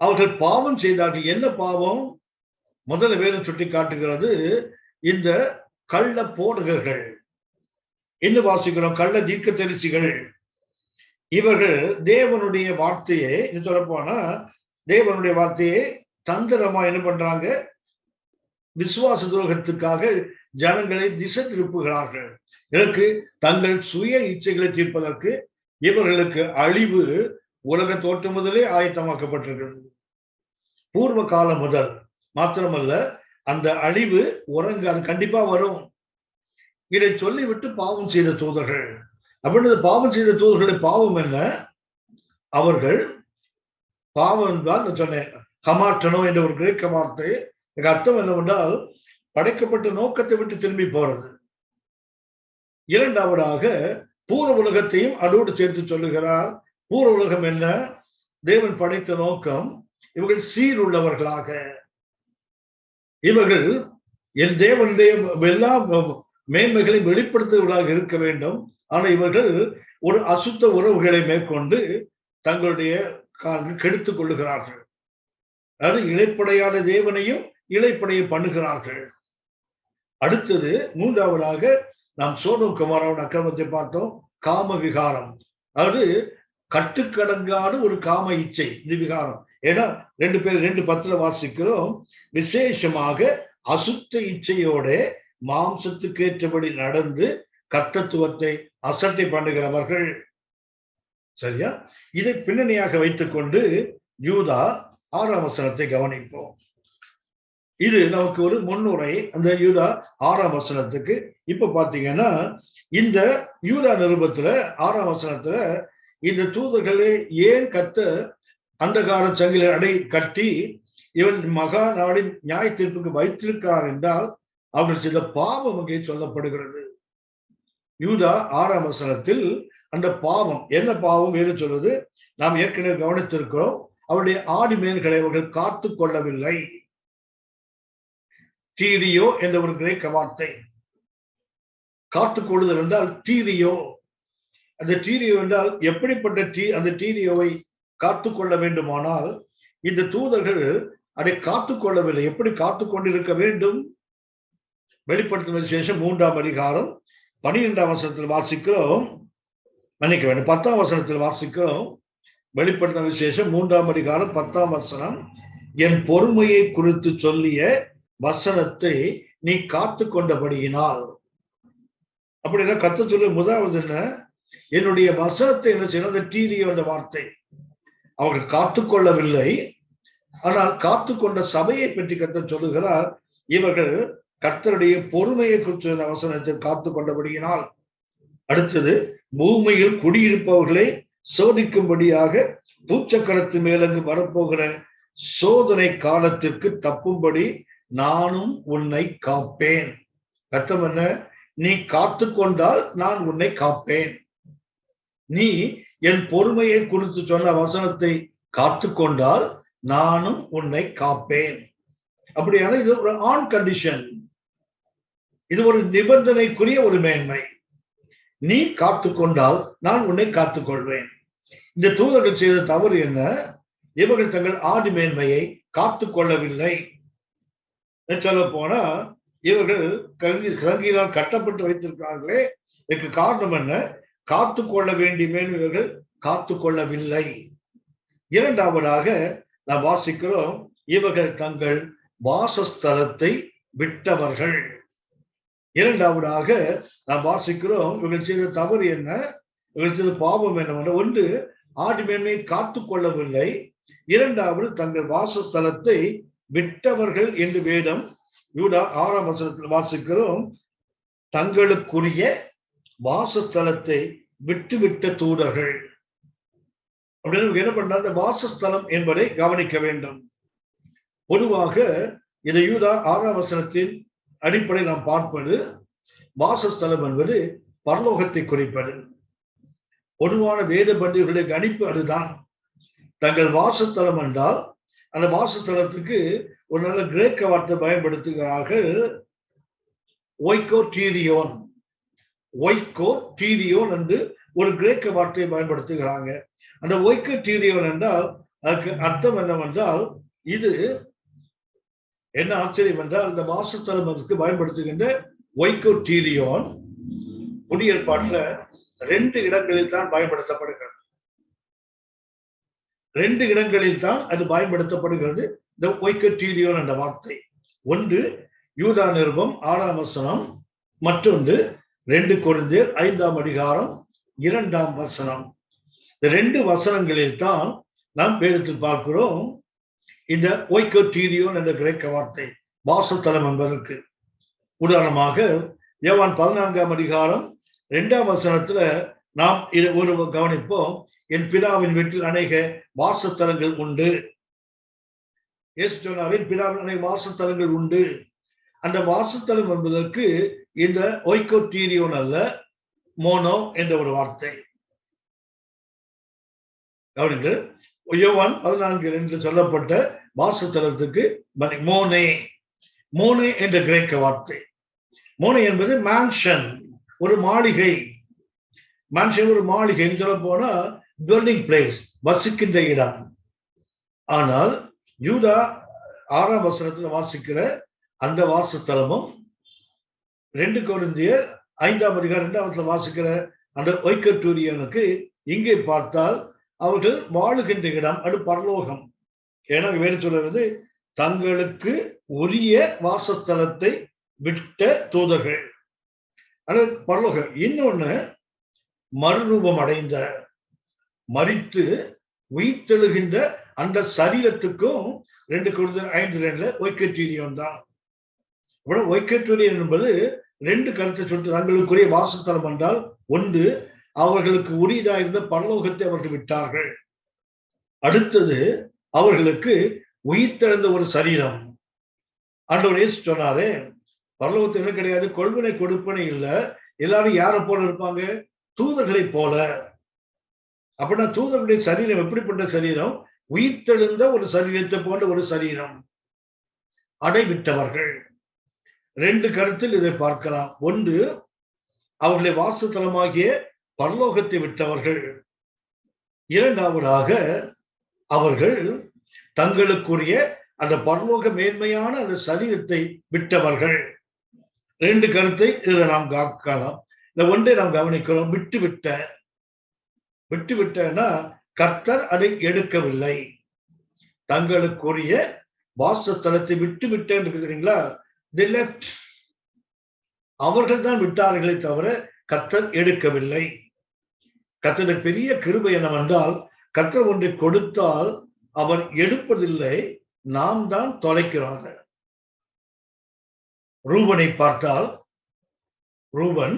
அவர்கள் பாவம் செய்தார்கள். என்ன பாவம்? முதல்ல வேதம் சுட்டி காட்டுகிறது இந்த கள்ள போதகர்கள். என்ன வாசிக்கிறோம்? கள்ள தீர்க்கதரிசிகள். இவர்கள் தேவனுடைய வார்த்தையை, சொல்லப்போனா தேவனுடைய வார்த்தையை தந்திரமா என்ன பண்றாங்க? விசுவாச துரோகத்துக்காக ஜனங்களை திசை திருப்புகிறார்கள். இதற்கு தங்கள் சுய இச்சைகளை தீர்ப்பதற்கு இவர்களுக்கு அழிவு உலக தோற்றம் முதலே ஆயத்தமாக்கப்பட்டிருக்கிறது. பூர்வ காலம் முதல். மாத்திரமல்ல, அந்த அழிவு உறங்காது, கண்டிப்பா வரும். இதை சொல்லிவிட்டு பாவம் செய்த தூதர்கள். அப்படின்றது பாவம் செய்த தூதர்களுடைய பாவம் என்ன? அவர்கள் பாவம் என்றால் நான் சொன்னேன் ஹமாட்டனோ என்ற ஒரு கிரேக்க வார்த்தை. அர்த்தம் என்னவென்றால் படைக்கப்பட்ட நோக்கத்தை விட்டு திரும்பி போறது. இரண்டாவதாக பூர்வ உலகத்தையும் அதோடு சேர்த்து சொல்லுகிறார். பூர்வ உலகம் என்ன? தேவன் படைத்த நோக்கம் இவர்கள் சீருள்ளவர்களாக, இவர்கள் என் தேவனுடைய எல்லா மேன்மைகளை வெளிப்படுத்துவர்களாக இருக்க வேண்டும். ஆனா இவர்கள் ஒரு அசுத்த உறவுகளை மேற்கொண்டு தங்களுடைய கெடுத்துக் கொள்ளுகிறார்கள். அதாவது இழைப்படையான தேவனையும் இழைப்படைய பண்ணுகிறார்கள். அடுத்தது மூன்றாவதாக நாம் சோதோம் கொமோராவின் அக்கிரமத்தை பார்த்தோம். காம விகாரம், அதாவது கட்டுக்கடங்காத ஒரு காம இச்சை, இது விகாரம். ஏன்னா 2 பேர் 2:10 வாசிக்கிறோம். விசேஷமாக அசுத்த இச்சையோட மாம்சத்துக்கு ஏற்றபடி நடந்து கர்த்தத்துவத்தை அசட்டை பண்ணுகிறவர்கள். சரியா? இதை பின்னணியாக வைத்துக் கொண்டு யூதா 6ஆம் வசனத்தை கவனிப்போம். இது நமக்கு ஒரு முன்னுரை. அந்த யூதா 6ஆம் வசனத்துக்கு இப்ப பாத்தீங்கன்னா இந்த யூதா நிருபத்துல 6ஆம் வசனத்துல இந்த தூதர்களை ஏன் கர்த்தர் அந்தகார சங்கிலி அடை கட்டி இவன் மகா நாளின் நியாய தீர்ப்புக்கு வைத்திருக்கிறார் என்றால் அவர்கள் செய்த பாவம் அங்கே சொல்லப்படுகிறது. யூதா 6ஆம் வசனத்தில் அந்த பாவம் என்ன பாவம் என்று சொல்வது நாம் ஏற்கனவே கவனித்திருக்கிறோம். அவருடைய ஆடி மேல்களை அவர்கள் காத்து கொள்ளவில்லை. தீரியோ என்ற ஒரு கிரேக்க வார்த்தை. காத்துக் கொள்ளுதல் என்றால் தீரியோ. அந்த தீரியோ என்றால் எப்படிப்பட்ட அந்த தீரியோவை காத்துக் கொள்ள வேண்டுமானால் இந்த தூதர்கள் அதை காத்துக் கொள்ளவில்லை. எப்படி காத்துக் கொண்டிருக்க வேண்டும்? வெளிப்படுத்தின விசேஷம் 3ஆம் அதிகாரம் 12ஆம் வசனத்தில் வாசிக்கிறோம். மன்னிக்க வேண்டும், 10ஆம் வசனத்தில் வாசிக்கிறோம். வெளிப்படுத்தின விசேஷம் 3ஆம் அதிகாரம் 10ஆம் வசனம். என் பொறுமையை குறித்து சொல்லிய வசனத்தை நீ காத்து கொண்டபடியினால். அப்படின்னா கத்த சொல்ல முதலாவது என்ன, என்னுடைய வசனத்தை என்ன செய்யணும், டீரியோ என்ற வார்த்தை. அவர்கள் காத்து கொள்ளவில்லை, ஆனால் காத்து கொண்ட சபையை பற்றி கர்த்தர் சொல்லுகிறார், இவர்கள் கர்த்தருடைய பொறுமையை குறித்த வசனத்தை காத்து கொண்டபடியினால். அடுத்தது, பூமியில் குடியிருப்பவர்களை சோதிக்கும்படியாக பூச்சக்கரத்து மேலங்கு வரப்போகிற சோதனை காலத்திற்கு தப்பும்படி நானும் உன்னை காப்பேன். அர்த்தம் என்ன, நீ காத்து கொண்டால் நான் உன்னை காப்பேன். நீ என் பொறுமையை குறித்து சொன்ன வசனத்தை காத்து கொண்டால் நானும் உன்னை காப்பேன். அப்படியான இது ஒரு ஆன் கண்டிஷன், இது ஒரு நிபந்தனைக்குரிய ஒரு மேன்மை. நீ காத்து கொண்டால் நான் உன்னை காத்துக் கொள்வேன். இந்த தூதர்கள் செய்த தவறு என்ன, இவர்கள் தங்கள் ஆதி மேன்மையை காத்து கொள்ளவில்லை. சொல்ல போனா இவர்கள் கங்கினால் கட்டப்பட்டு வைத்திருக்கிறார்களே, இதுக்கு காரணம் என்ன, காத்து கொள்ள வேண்டிய மேன்மை இவர்கள் காத்து கொள்ளவில்லை. இரண்டாவதாக நாம் வாசிக்கிறோம், இவர்கள் தங்கள் வாசஸ்தலத்தை விட்டவர்கள். இரண்டாவதாக நாம் வாசிக்கிறோம், இவர்கள் செய்த தவறு என்ன, இவர்கள் செய்த பாவம் என்னவென்ற, ஒன்று ஆதி மேன்மையை காத்து கொள்ளவில்லை, இரண்டாவது தங்கள் வாசஸ்தலத்தை விட்டவர்கள் என்று வேதம் யூதா 6ஆம் வசனத்தில் வாசிக்கிறோம். தங்களுக்குரிய வாசஸ்தலத்தை விட்டுவிட்ட தூதர்கள். அப்படின்னு என்ன பண்ண, அந்த வாசஸ்தலம் என்பதை கவனிக்க வேண்டும். பொதுவாக இதை யூதா 6ஆம் வசனத்தின் அடிப்படை நாம் பார்ப்பது, வாசஸ்தலம் என்பது பரலோகத்தை குறிப்பது. பொதுவான வேத பண்டிதர்களுடைய கணிப்பு அதுதான். தங்கள் வாசஸ்தலம் என்றால் அந்த வாசஸ்தலத்துக்கு ஒரு நல்ல கிரேக்க வார்த்தை பயன்படுத்துகிறார்கள், ஒய்கோடீரியோன். ஒய்கோடீரியோன் என்று ஒரு கிரேக்க வார்த்தையை பயன்படுத்துகிறாங்க. அந்த ஒய்கோடீரியோன் என்றால் அதுக்கு அர்த்தம் என்னவென்றால், இது என்ன ஆச்சரியம் என்றால், இந்த வாசஸ்தலம் அதுக்கு பயன்படுத்துகின்ற ஒய்கோடீரியோன் புதிய ஏற்பாட்டில் 2 இடங்களில் தான் பயன்படுத்தப்படுகிறது. 2 இடங்களில் தான் அது பயன்படுத்தப்படுகிறது, இந்த ஒய்கோடீரியோன் என்ற வார்த்தை. ஒன்று யூதா நிருபம் 6ஆம் வசனம், மற்றொன்று 2 கொரிந்தியர் 5ஆம் அதிகாரம் 2ஆம் வசனம். இந்த 2 வசனங்களில் தான் நாம் வேதத்தில் பார்க்கிறோம் இந்த ஒய்கோடீரியோன் என்ற கிரேக்க வார்த்தை வாசஸ்தலம் என்பதற்கு. உதாரணமாக யோவான் 14ஆம் அதிகாரம் 2ஆம் வசனத்துல நாம் இதை ஒரு கவனிப்போம், என் பிதாவின் வீட்டில் அநேக வாசஸ்தலங்கள் உண்டு. இயேசு சொன்னார், பிதாவின் அநேக வாசஸ்தலங்கள் உண்டு. அந்த வாசஸ்தலம் என்பதற்கு இந்த ஒய்கோடீரியோன் அல்ல, மோனோ என்ற ஒரு வார்த்தை. கவனிங்கள், யோவான் 14:2 சொல்லப்பட்ட வாசஸ்தலத்துக்கு மோனே, மோனே என்ற கிரேக்க வார்த்தை. மோனே என்பது மேன்ஷன், ஒரு மாளிகை. மேன்ஷன் ஒரு மாளிகை சொல்ல போனா டுவெல்லிங் பிளேஸ், வசிக்கின்ற இடம். ஆனால் யூதா 6ஆம் வசனத்துல வாசிக்கிற அந்த வாசஸ்தலமும் 2 கொரிந்தியர் 5ஆம் அதிகாரம் 2ஆம் வாசிக்கிற அந்த ஒய்கோடீரியோனுக்கு இங்கே பார்த்தால் அவர்கள் வாழுகின்ற இடம் அது பரலோகம். ஏன்னா வேறு சொல்றது, தங்களுக்கு உரிய வாசஸ்தலத்தை விட்ட தூதர்கள், அது பரலோகம். இன்னொன்னு மறுரூபம் அடைந்த, மரித்து உயிர்த்தெழுகின்ற அந்த சரீரத்துக்கும் 2 கொரிந்தியர் 5:2 ஒய்கோடீரியோன் தான். ஒய்கோடீரியோன் என்பது 2 கருத்தை சொல்லிட்டு, தங்களுக்குரிய வாசஸ்தலம் என்றால், ஒன்று அவர்களுக்கு உரியதாக இருந்த பரலோகத்தை அவர்கள் விட்டார்கள். அடுத்தது அவர்களுக்கு உயிர்த்தெழுந்த ஒரு சரீரம். ஆண்டவர் இயேசு சொன்னாரே, பரலோகத்தில் என்ன கிடையாது, கொள்வனை கொடுப்பனை இல்லை, எல்லாரும் யாரை போல இருப்பாங்க, தூதர்களை போல. அப்படின்னா தூதர்களுடைய சரீரம் எப்படிப்பட்ட சரீரம், உயிர்த்தெழுந்த ஒரு சரீரத்தை போன்ற ஒரு சரீரம். அடைவிட்டவர்கள். 2 கருத்தில் இதை பார்க்கலாம். ஒன்று அவர்களை வாசஸ்தலமாகிய பரலோகத்தை விட்டவர்கள். இரண்டாவதாக அவர்கள் தங்களுக்குரிய அந்த பரலோக மேன்மையான அந்த சரீரத்தை விட்டவர்கள். 2 கருத்தை இதில் நாம் காக்கலாம். இந்த ஒன்றை நாம் கவனிக்கிறோம், விட்டுவிட்டனா கர்த்தர் அதை எடுக்கவில்லை. தங்களுக்குரிய வாசஸ்தலத்தை விட்டு விட்டேன் இருக்குதுங்களா, they left. அவர்கள் தான் விட்டார்களே தவிர கர்த்தர் எடுக்கவில்லை. கர்த்தருடைய பெரிய கிருபை என்னவென்றால், கர்த்தர் ஒன்றை கொடுத்தால் அவர் எடுப்பதில்லை, நாம் தான் தொலைக்கிறோம். ரூபனை பார்த்தால், ரூபன்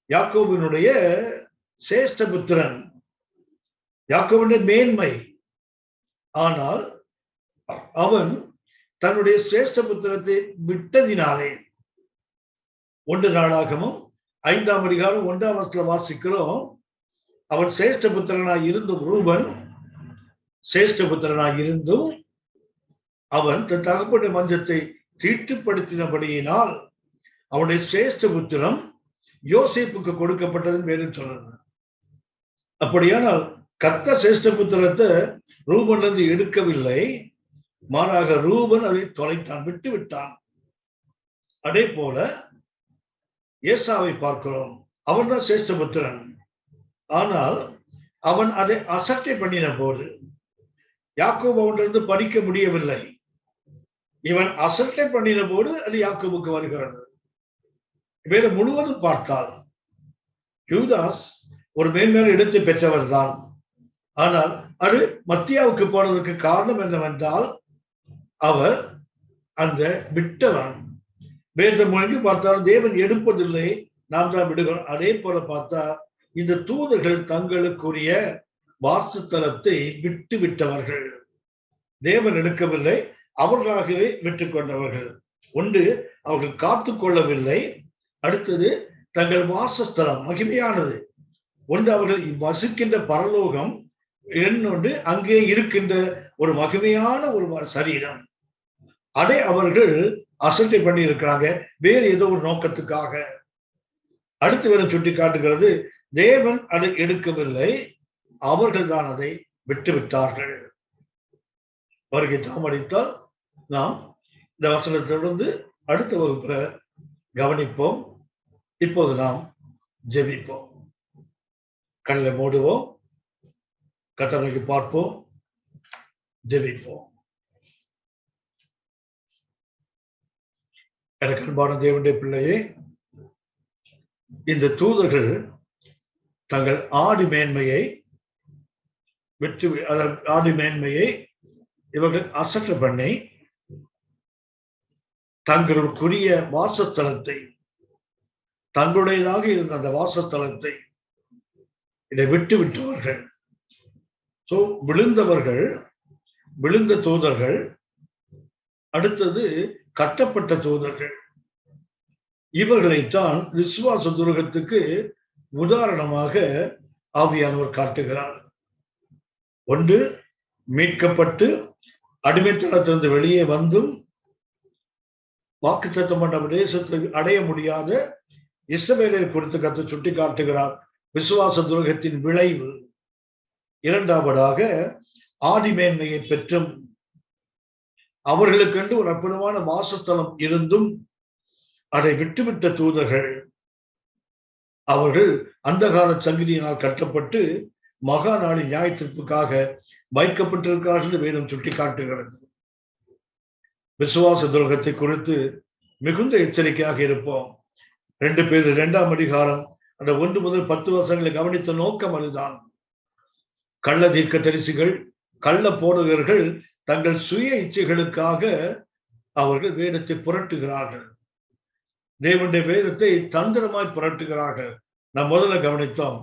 யாக்கோபினுடைய சேஷ்ட புத்திரன், யாக்கோபினுடைய மேன்மை. ஆனால் அவன் தன்னுடைய சேஷ்ட புத்திரத்தை விட்டதினாலே, 1 நாளாகமும் 5ஆம் அதிகாரம் 1ஆம் வசனத்துல வாசிக்கிறோம், அவன் சேஷ்ட புத்திரனாய் இருந்தும், ரூபன் சேஷ்ட புத்திரனாய் இருந்தும் அவன் தன் தகப்பனுடைய மஞ்சத்தை தீட்டுப்படுத்தினபடியினால் அவனுடைய சேஷ்ட புத்திரம் யோசேப்புக்கு கொடுக்கப்பட்டது வேறு சொல்றது. அப்படியானால் கர்த்தர் சேஷ்ட புத்திரத்தை ரூபனிலிருந்து எடுக்கவில்லை, மாறாக ரூபன் அதை தொலைத்தான், விட்டு விட்டான். அதே போல ஏசாவை பார்க்கிறோம், அவன் தான் சேஷ்ட புத்திரன். ஆனால் அவன் அதை அசட்டை பண்ணின போது யாக்கோபு அவனிலிருந்து பறிக்க முடியவில்லை. இவன் அசட்டை பண்ணின போது அது யாக்கோபுக்கு வருகிறது. வேறு முழுவதும் பார்த்தால் யூதாஸ் ஒரு மேன்மேல் இடத்தை பெற்றவர் தான். ஆனால் அது மத்தியாவுக்கு போனதற்கு காரணம் என்னவென்றால், அவர் அந்த விட்டவன். வேதம் முழுங்கி பார்த்தாலும் தேவன் எடுப்பதில்லை, நாம் தான் விடுகிறோம். அதே போல பார்த்தா இந்த தூதர்கள் தங்களுக்குரிய வாசஸ்தலத்தை விட்டு விட்டவர்கள். தேவன் எடுக்கவில்லை, அவர்களாகவே விட்டுக் கொண்டவர்கள். ஒன்று, அவர்கள் காத்து கொள்ளவில்லை. அடுத்தது, தங்கள் வாசஸ்தலம் மகிமையானது. ஒன்று, அவர்கள் வசிக்கின்ற பரலோகம். இன்னொன்று, அங்கே இருக்கின்ற ஒரு மகிமையான ஒரு சரீரம். அதை அவர்கள் அசட்டை பண்ணி இருக்கிறாங்க, வேறு ஏதோ ஒரு நோக்கத்துக்காக. அடுத்து வேற சுட்டி காட்டுகிறது, தேவன் அதை எடுக்கவில்லை, அவர்கள் தான் அதை விட்டுவிட்டார்கள். வருகை தாமடித்தால் நாம் இந்த வசனத்தை தொடர்ந்து அடுத்த வகுப்புல கவனிப்போம். இப்போது நாம் ஜெபிப்போம். கண்ணை மூடுவோம், கர்த்தரை பார்ப்போம், ஜெபிப்போம். எனக்கு அன்பான தேவனுடைய பிள்ளையே, இந்த தூதர்கள் தங்கள் ஆடி மேன்மையை விட்டு, ஆடி மேன்மையை இவர்கள் அசட்டை பண்ணி தங்களுக்குரிய வாசஸ்தலத்தை, தங்களுடையதாக இருந்த அந்த வாசஸ்தலத்தை இதை விட்டு விட்டவர்கள். சோ விழுந்தவர்கள், விழுந்த தூதர்கள். அடுத்தது கட்டப்பட்ட தூதர்கள். இவர்களைத்தான் விசுவாச துரோகத்துக்கு உதாரணமாக ஆவியானவர் காட்டுகிறார். ஒன்று, மீட்கப்பட்டு அடிமைத்தனத்திலிருந்து வெளியே வந்தும் வாக்குத்தத்தம் பண்ண தேசத்தை அடைய முடியாத இஸ்ரவேலை குறித்து கர்த்தர் சுட்டி காட்டுகிறார். விசுவாச துரோகத்தின் விளைவு. இரண்டாவதாக, ஆதிமேன்மையை பெற்றும் அவர்களுக்கென்று ஒரு அற்புதமான வாசஸ்தலம் இருந்தும் அதை விட்டுவிட்ட தூதர்கள். அவர்கள் அந்தகால சங்கிலியினால் கட்டப்பட்டு மகா நாளின் நியாய தீர்ப்புக்காக வைக்கப்பட்டிருக்கிறார்கள் என்று வேதம் சுட்டி காட்டுகிறது. விசுவாச துரோகத்தை குறித்து மிகுந்த எச்சரிக்கையாக இருப்போம். 2 பேர் 2ஆம் அதிகாரம் அந்த 1 முதல் 10 வசனங்களை கவனித்த நோக்கம் அதுதான். கள்ள தீர்க்க தரிசிகள், கள்ள போதகர்கள் தங்கள் சுய இச்சைகளுக்காக அவர்கள் வேதத்தை புரட்டுகிறார்கள். தேவனுடைய வேதத்தை தந்திரமாய் புரட்டுகிறார்கள். நாம் முதல்ல கவனித்தோம்.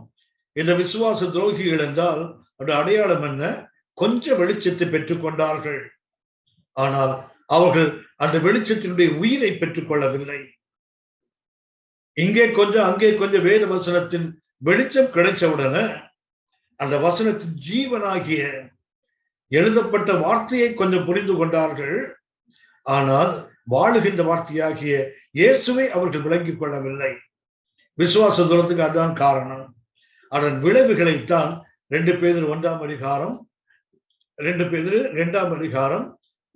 இந்த விசுவாச துரோகிகள் என்றால் அது அடையாளம் என்ன? கொஞ்சம் வெளிச்சத்தை பெற்றுக் கொண்டார்கள், ஆனால் அவர்கள் அந்த வெளிச்சத்தினுடைய உயிரை பெற்றுக் கொள்ளவில்லை. இங்கே கொஞ்சம் அங்கே கொஞ்சம் வேத வசனத்தின் வெளிச்சம் கிடைச்சவுடனே அந்த வசனத்தின் ஜீவனாகிய எழுதப்பட்ட வார்த்தையை கொஞ்சம் புரிந்து கொண்டார்கள், ஆனால் வாழுகின்ற வார்த்தையாகிய இயேசுவை அவர்கள் விளங்கிக் கொள்ளவில்லை. விசுவாச தூரத்துக்கு அதுதான் காரணம். அதன் விளைவுகளைத்தான் 2 பேதுரு 1ஆம் அதிகாரம் 2 பேதுரு 2ஆம் அதிகாரம்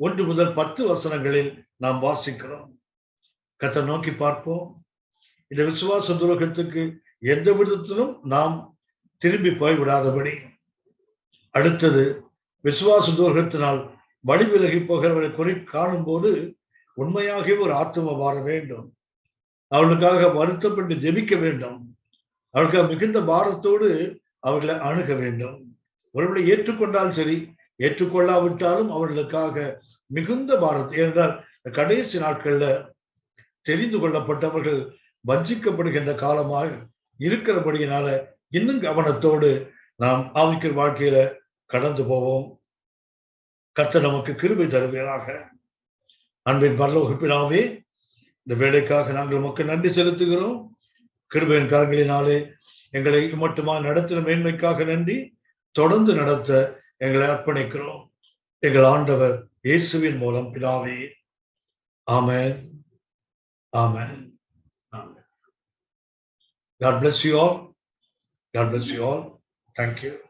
1 முதல் 10 வசனங்களில் நாம் வாசிக்கிறோம். கர்த்தரை நோக்கி பார்ப்போம். இந்த விசுவாச துரோகத்துக்கு எந்த விதத்திலும் நாம் திரும்பி போய் விடாதபடி. அடுத்தது, விசுவாச துரோகத்தினால் வழி விலகி போகிறவர்களை குறி காணும் போது உண்மையாகவே ஒரு ஆத்தும வார வேண்டும். அவர்களுக்காக வருத்தப்பட்டு ஜெபிக்க வேண்டும். அவர்களுக்காக மிகுந்த பாரத்தோடு அவர்களை அணுக வேண்டும். ஒருவரை ஏற்றுக்கொண்டால் சரி, ஏற்றுக்கொள்ளாவிட்டாலும் அவர்களுக்காக மிகுந்த பாரத்தை, ஏனென்றால் கடைசி நாட்கள்ல தெரிந்து கொள்ளப்பட்டவர்கள் வஞ்சிக்கப்படுகின்ற காலமாக இருக்கிறபடியினால இன்னும் கவனத்தோடு நாம் ஆவிக்குரிய வாழ்க்கையில கடந்து போவோம். கர்த்தர் நமக்கு கிருபை தருவீராக. அன்பின் பரலோக பிதாவே, இந்த வேலைக்காக நாங்கள் உமக்கு நன்றி செலுத்துகிறோம். கிருபையின் கரங்களினாலே எங்களை மட்டுமா நடத்தின மேன்மைக்காக நன்றி. தொடர்ந்து நடத்த எங்களை அர்ப்பணிக்கிறோம். எங்கள் ஆண்டவர் இயேசுவின் மூலம் பிதாவே. ஆமென். Amen. Amen. God bless you all. God bless you all. Thank you.